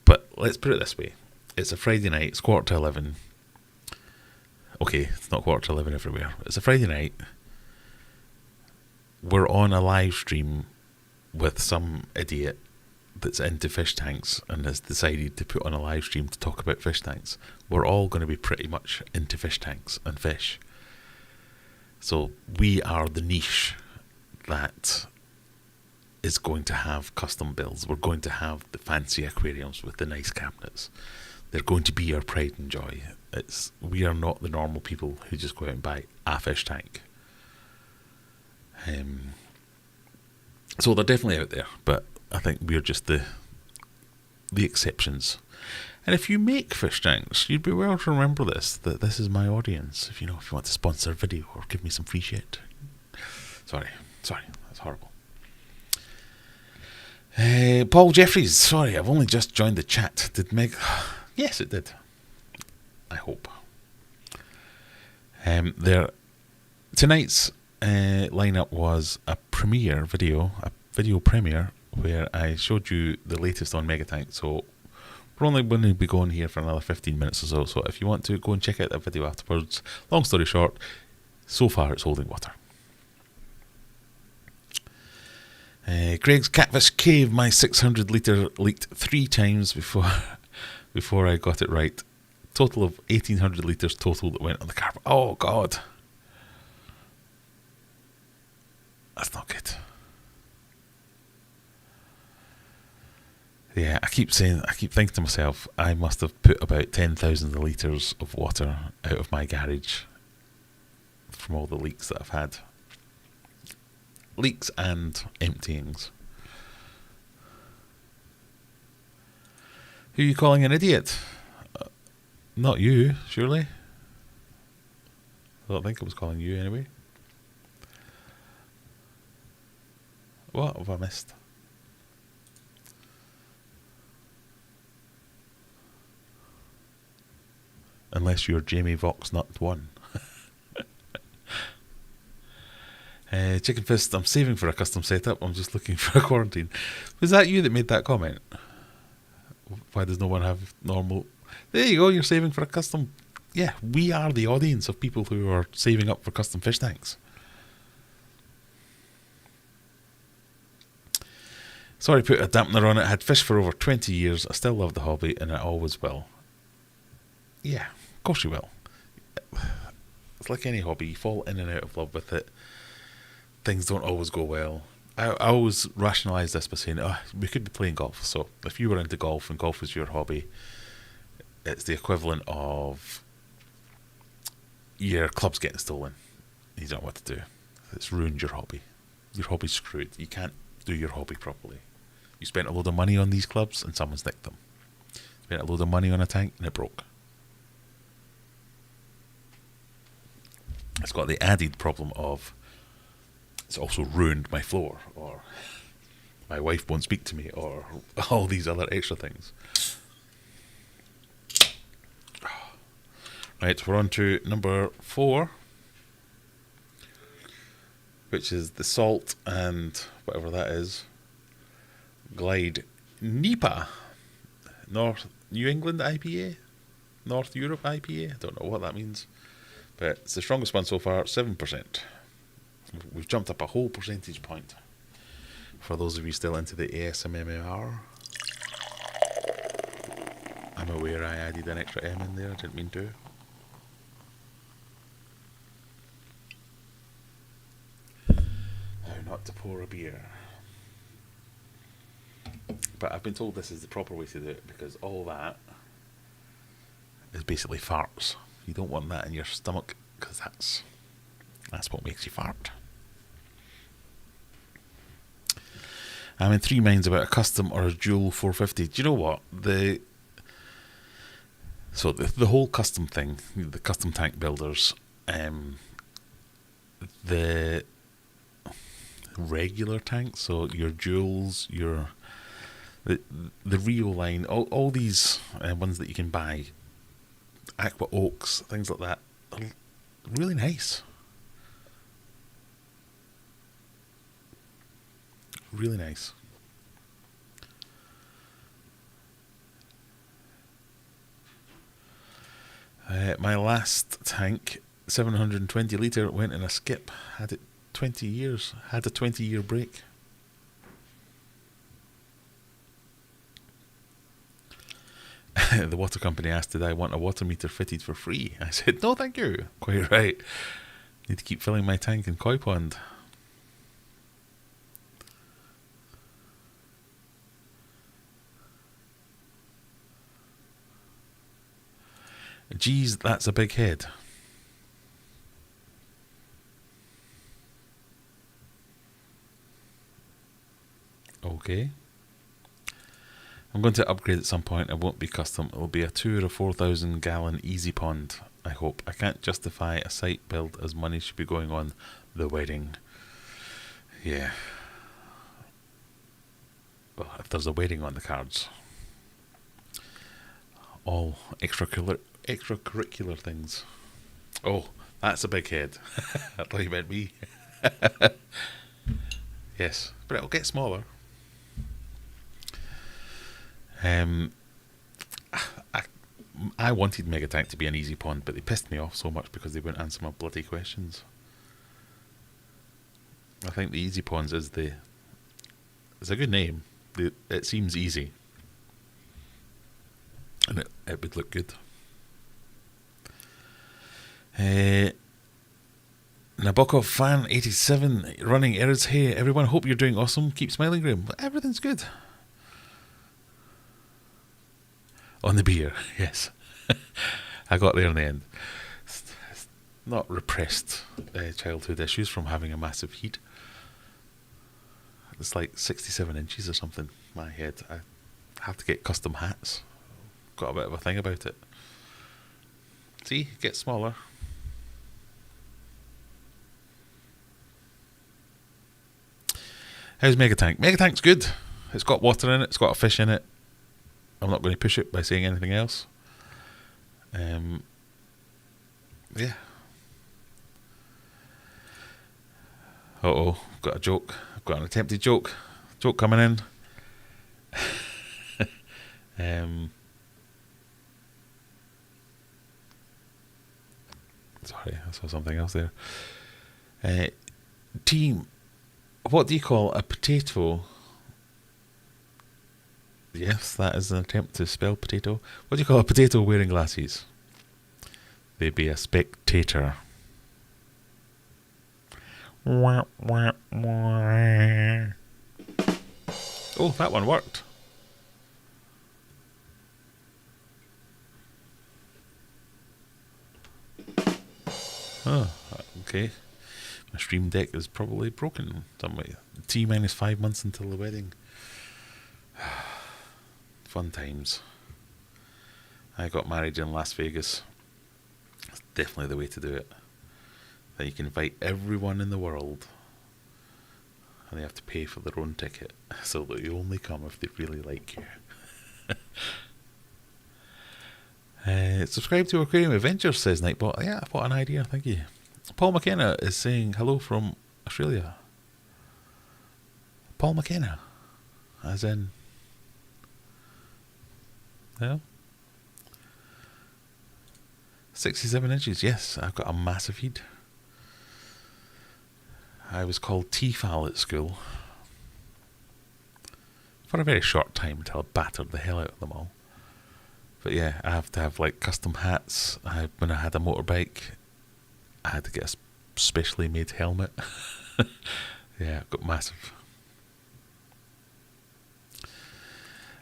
But let's put it this way. It's a Friday night. It's 11:15. Okay, it's not 11:15 everywhere. It's a Friday night. We're on a live stream with some idiot that's into fish tanks and has decided to put on a live stream to talk about fish tanks. We're all going to be pretty much into fish tanks and fish. So we are the niche that is going to have custom builds. We're going to have the fancy aquariums with the nice cabinets. They're going to be our pride and joy. We are not the normal people who just go out and buy a fish tank. So they're definitely out there, but I think we're just the exceptions. And if you make fish tanks, you'd be well to remember this, that this is my audience. If you want to sponsor a video or give me some free shit. Sorry, that's horrible. Paul Jeffries, sorry, I've only just joined the chat. Did Meg... Yes, it did. I hope. Tonight's lineup was a video premiere, where I showed you the latest on Megatank. So we're only going to be going here for another 15 minutes or so. So if you want to go and check out that video afterwards, long story short, so far it's holding water. Greg's Catfish Cave, my 600 litre leaked 3 times before I got it right. Total of 1800 litres total that went on the carpet. Oh God, that's not good. Yeah, I keep thinking to myself, I must have put about 10,000 litres of water out of my garage from all the leaks that I've had. Leaks and emptyings. Who are you calling an idiot? Not you, surely. I don't think I was calling you anyway. What have I missed? Unless you're Jamie Vox Nut 1. Chicken Fist, I'm saving for a custom setup. I'm just looking for a quarantine. Was that you that made that comment? Why does no one have normal... There you go, you're saving for a custom... Yeah, we are the audience of people who are saving up for custom fish tanks. Sorry, put a dampener on it. I had fish for over 20 years. I still love the hobby and I always will. Yeah, of course you will. It's like any hobby. You fall in and out of love with it. Things don't always go well. I always rationalise this by saying, we could be playing golf. So if you were into golf and golf was your hobby, it's the equivalent of your club's getting stolen. You don't know what to do. It's ruined your hobby. Your hobby's screwed. You can't do your hobby properly. You spent a load of money on these clubs and someone's nicked them. Spent a load of money on a tank and it broke. It's got the added problem of it's also ruined my floor, or my wife won't speak to me, or all these other extra things. Right, we're on to number 4, which is the Salt and whatever that is. Glide NEPA. North New England IPA? North Europe IPA? I don't know what that means. But it's the strongest one so far, 7%. We've jumped up a whole percentage point. For those of you still into the ASMR. I'm aware I added an extra M in there, I didn't mean to. not to pour a beer. But I've been told this is the proper way to do it because all that is basically farts. You don't want that in your stomach because that's what makes you fart. I'm in three minds about a custom or a dual 450. Do you know what? The whole custom thing, the custom tank builders, the regular tanks, so your duals, the Rio line, all these ones that you can buy, Aqua Oaks, things like that, are really nice. Really nice. My last tank, 720 litre, went in a skip. Had it 20 years. Had a 20-year break. The water company asked, did I want a water meter fitted for free? I said, no thank you. Quite right. Need to keep filling my tank in Koi Pond. Geez, that's a big head. Okay. I'm going to upgrade at some point. It won't be custom. It will be a 2 or 4,000 gallon easy pond, I hope. I can't justify a site build as money should be going on the wedding. Yeah. Well, if there's a wedding on the cards. All extracurricular things. Oh, that's a big head. I thought you meant me. Yes, but it'll get smaller. I wanted Megatank to be an easy pond, but they pissed me off so much because they wouldn't answer my bloody questions. I think the easy ponds is it's a good name. It seems easy. And it would look good. Nabokov fan 87 running errands. Hey everyone, hope you're doing awesome. Keep smiling, Graham. Everything's good. On the beer, yes. I got there in the end. It's not repressed childhood issues from having a massive heat. It's like 67 inches or something. My head. I have to get custom hats. Got a bit of a thing about it. See, it gets smaller. How's Megatank? Megatank's good. It's got water in it. It's got a fish in it. I'm not going to push it by saying anything else. Yeah. Uh-oh, I've got a joke. I've got an attempted joke. Joke coming in. Sorry, I saw something else there. Team, what do you call a potato? Yes, that is an attempt to spell potato. What do you call a potato wearing glasses? They'd be a spectator. Oh, that one worked. Oh, okay. My stream deck is probably broken some way. T-5 months until the wedding. Fun times. I got married in Las Vegas. That's definitely the way to do it. Then you can invite everyone in the world and they have to pay for their own ticket so that you only come if they really like you. Subscribe to Aquarium Adventures, says Nightbot. Yeah, what an idea, thank you. Paul McKenna is saying hello from Australia. Paul McKenna, as in, yeah, 67 inches. Yes, I've got a massive head. I was called T-Fal at school for a very short time until I battered the hell out of them all. But yeah, I have to have like custom hats. When I had a motorbike, I had to get a specially made helmet. Yeah, I've got massive.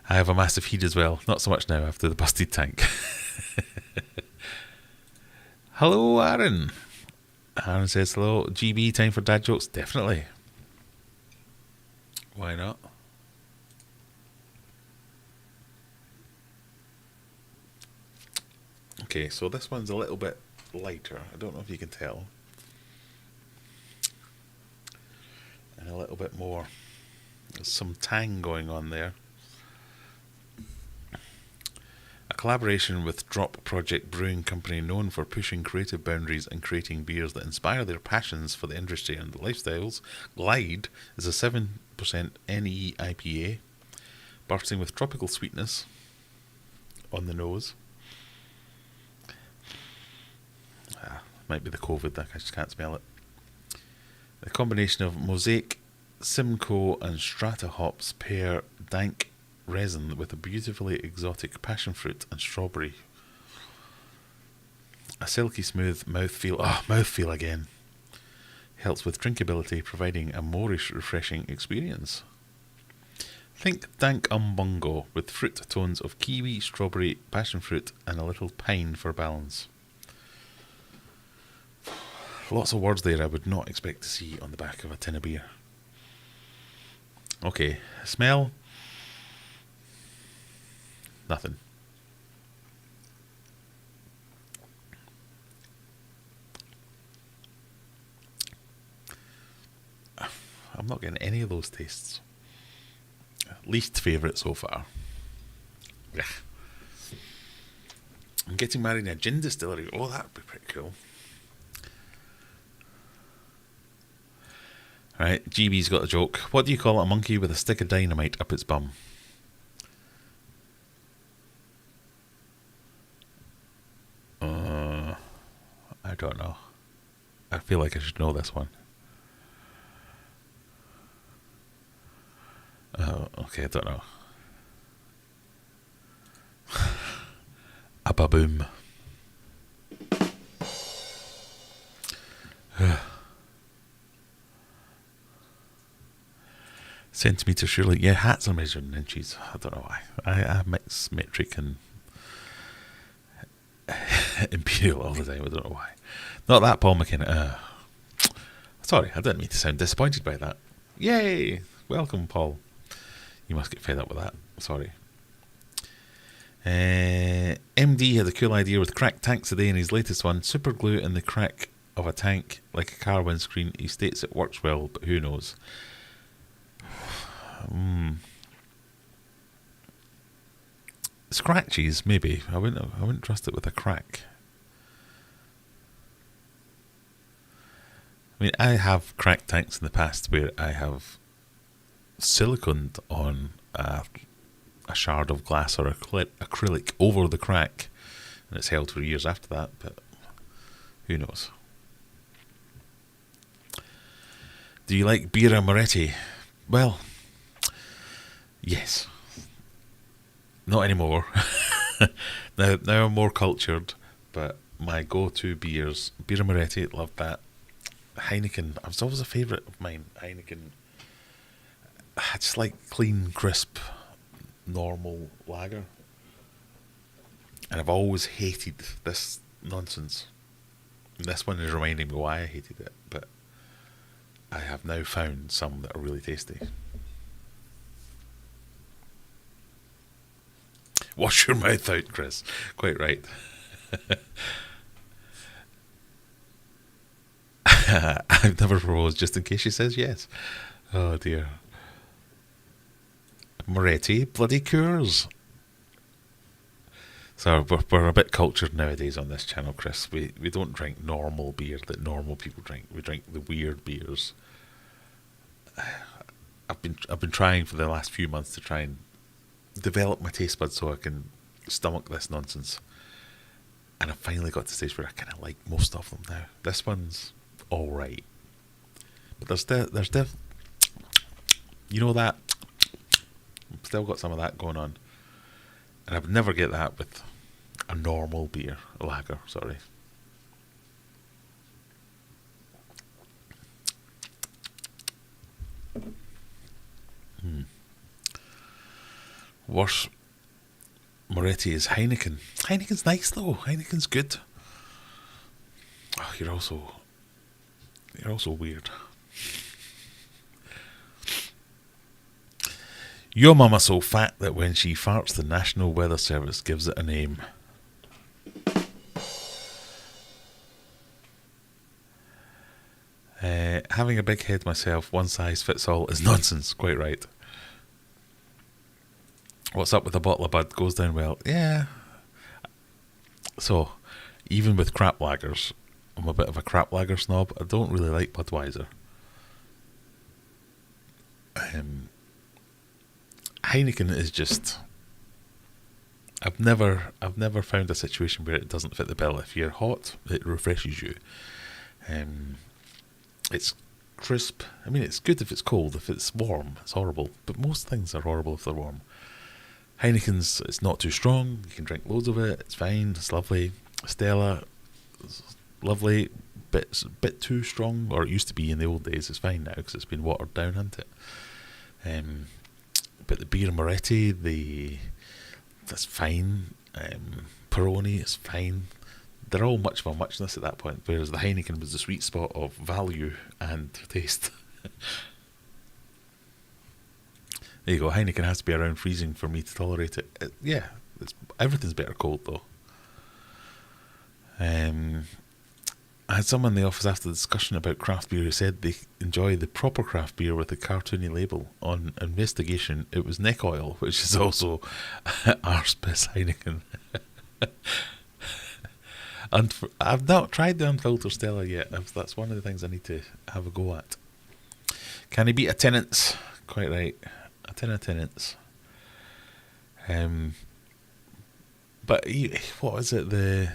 I have a massive heat as well. Not so much now after the busted tank. Hello, Aaron. Aaron says hello. GB, time for dad jokes? Definitely. Why not? Okay, so this one's a little bit lighter. I don't know if you can tell. And a little bit more. There's some tang going on there. A collaboration with Drop Project Brewing Company, known for pushing creative boundaries and creating beers that inspire their passions for the industry and the lifestyles. Glide is a 7% NE IPA, bursting with tropical sweetness on the nose. Might be the COVID, I just can't smell it. The combination of Mosaic, Simcoe and Strata hops pair dank resin with a beautifully exotic passion fruit and strawberry. A silky smooth mouthfeel. Mouthfeel again. Helps with drinkability, providing a more refreshing experience. Think dank umbungo with fruit tones of kiwi, strawberry, passion fruit and a little pine for balance. Lots of words there I would not expect to see on the back of a tin of beer. Okay, smell. Nothing. I'm not getting any of those tastes. Least favourite so far. Yeah. I'm getting married in a gin distillery. Oh, that'd be pretty cool. Right, GB's got a joke. What do you call a monkey with a stick of dynamite up its bum? I don't know. I feel like I should know this one. Okay, I don't know. A baboom. Centimetre surely. Yeah, hats are measured in inches. I don't know why. I mix metric and imperial all the time. I don't know why. Not that, Paul McKenna. Sorry, I didn't mean to sound disappointed by that. Yay! Welcome, Paul. You must get fed up with that. Sorry. MD had a cool idea with cracked tanks today in his latest one. Super glue in the crack of a tank like a car windscreen. He states it works well, but who knows? Scratches, maybe. I wouldn't trust it with a crack. I mean, I have cracked tanks in the past where I have siliconed on a shard of glass or acrylic over the crack, and it's held for years after that, but who knows. Do you like Birra Moretti? Well, yes. Not anymore. now I'm more cultured, but my go-to beers, Birra Moretti, love that. Heineken, it was always a favourite of mine. Heineken, I just like clean, crisp, normal lager. And I've always hated this nonsense. And this one is reminding me why I hated it, but I have now found some that are really tasty. Wash your mouth out, Chris. Quite right. I've never proposed, just in case she says yes. Oh dear. Moretti, bloody Coors. So we're a bit cultured nowadays on this channel, Chris. We don't drink normal beer that normal people drink. We drink the weird beers. I've been trying for the last few months to try and develop my taste buds so I can stomach this nonsense. And I finally got to the stage where I kind of like most of them now. This one's all right, but there's you know that I've still got some of that going on, and I would never get that with a normal beer, a lager. Sorry. Worst Moretti is Heineken. Heineken's nice though. Heineken's good. Oh, you're also weird. Your mama so fat that when she farts, the National Weather Service gives it a name. Having a big head myself, one size fits all is nonsense. Quite right. What's up with a bottle of Bud? Goes down well. Yeah. So, even with crap lagers, I'm a bit of a crap lager snob. I don't really like Budweiser. Heineken is just... I've never found a situation where it doesn't fit the bill. If you're hot, it refreshes you. It's crisp. I mean, it's good if it's cold. If it's warm, it's horrible. But most things are horrible if they're warm. Heineken's, it's not too strong. You can drink loads of it. It's fine. It's lovely. Stella, it's lovely. Bit too strong, or it used to be in the old days. It's fine now because it's been watered down, hasn't it? But the beer Moretti, that's fine. Peroni is fine. They're all much of a muchness at that point, whereas the Heineken was the sweet spot of value and taste. There you go. Heineken has to be around freezing for me to tolerate it. Yeah, everything's better cold though. I had someone in the office after the discussion about craft beer who said they enjoy the proper craft beer with a cartoony label. On investigation, it was neck oil, which is also arse piss Heineken. And I've not tried the unfiltered Stella yet. That's one of the things I need to have a go at. Can he beat a Tennent's? Quite right. A tin of Tennent's. But what is it? The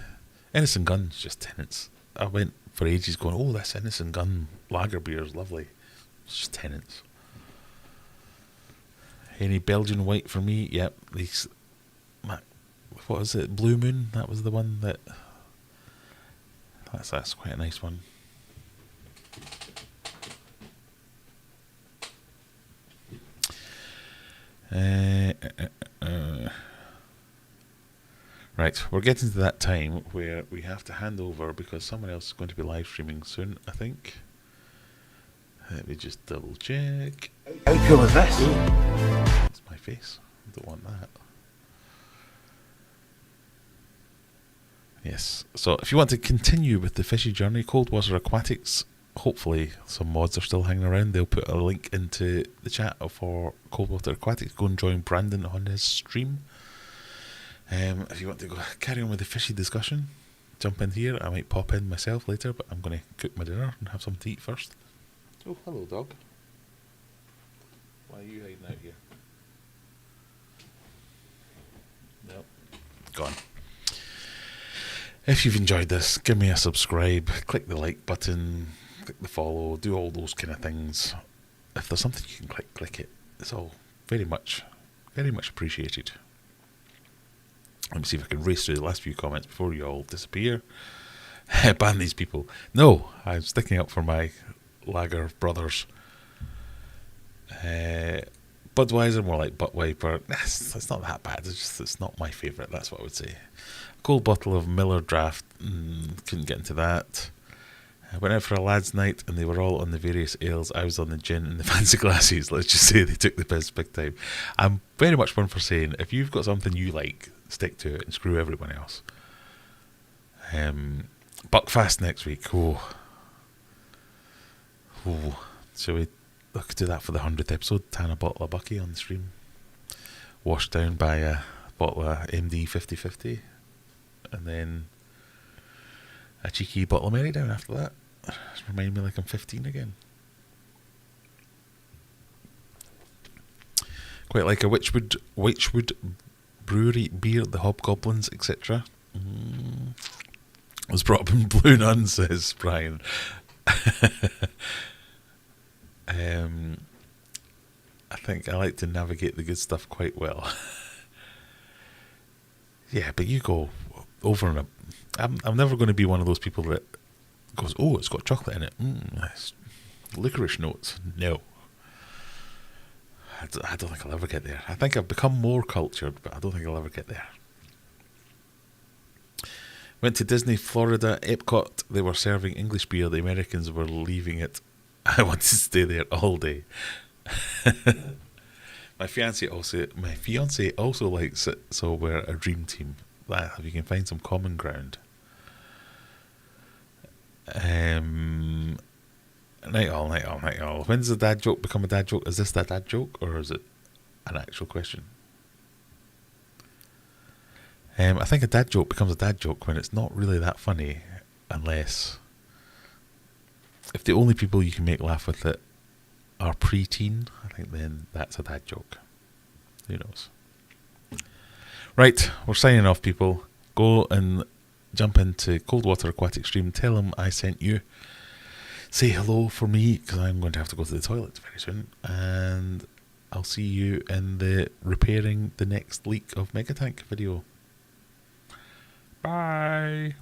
Innocent Gun's just Tennent's. I went for ages going, oh, this Innocent Gun lager beer is lovely. It's just Tennent's. Any Belgian white for me? Yep. What is it? Blue Moon? That was the one that... That's quite a nice one. Right, we're getting to that time where we have to hand over because someone else is going to be live streaming soon, I think. Let me just double check. How cool is this? That's my face. I don't want that. Yes, so if you want to continue with the Fishy journey, Coldwater Aquatics, hopefully some mods are still hanging around. They'll put a link into the chat for Coldwater Aquatics. Go and join Brandon on his stream. If you want to go carry on with the Fishy discussion, jump in here. I might pop in myself later, but I'm going to cook my dinner and have something to eat first. Oh, hello, dog. Why are you hiding out here? Nope. Gone. If you've enjoyed this, give me a subscribe, click the like button, click the follow, do all those kind of things. If there's something you can click it. It's all very much appreciated. Let me see if I can race through the last few comments before you all disappear. Ban these people. No, I'm sticking up for my lager brothers. Budweiser, more like Butt Wiper. It's not that bad. It's not my favourite. That's what I would say. Cold bottle of Miller Draft. Couldn't get into that. I went out for a lads' night and they were all on the various ales. I was on the gin and the fancy glasses. Let's just say they took the piss big time. I'm very much one for saying if you've got something you like, stick to it and screw everyone else. Buckfast next week. Oh. Shall we look do that for the 100th episode? Tan a bottle of Bucky on the stream. Washed down by a bottle of MD 50/50. And then a cheeky bottle of Mary down after that. Just remind me like I'm 15 again. Quite like a Witchwood brewery beer, the Hobgoblins, etc. Was brought up in Blue Nun, says Brian. I think I like to navigate the good stuff quite well. Yeah, but you go over and up. I'm never going to be one of those people that goes, oh, it's got chocolate in it. Nice. Licorice notes. No. I don't think I'll ever get there. I think I've become more cultured, but I don't think I'll ever get there. Went to Disney, Florida, Epcot. They were serving English beer. The Americans were leaving it. I want to stay there all day. My fiance also likes it, so we're a dream team. If you can find some common ground. Night all. When's the dad joke become a dad joke? Is this that dad joke, or is it an actual question? I think a dad joke becomes a dad joke when it's not really that funny, unless if the only people you can make laugh with it are pre-teen, I think then that's a dad joke. Who knows? Right, we're signing off, people. Go and jump into Coldwater Aquatic Stream. Tell them I sent you. Say hello for me, because I'm going to have to go to the toilet very soon. And I'll see you in the repairing the next leak of Megatank video. Bye.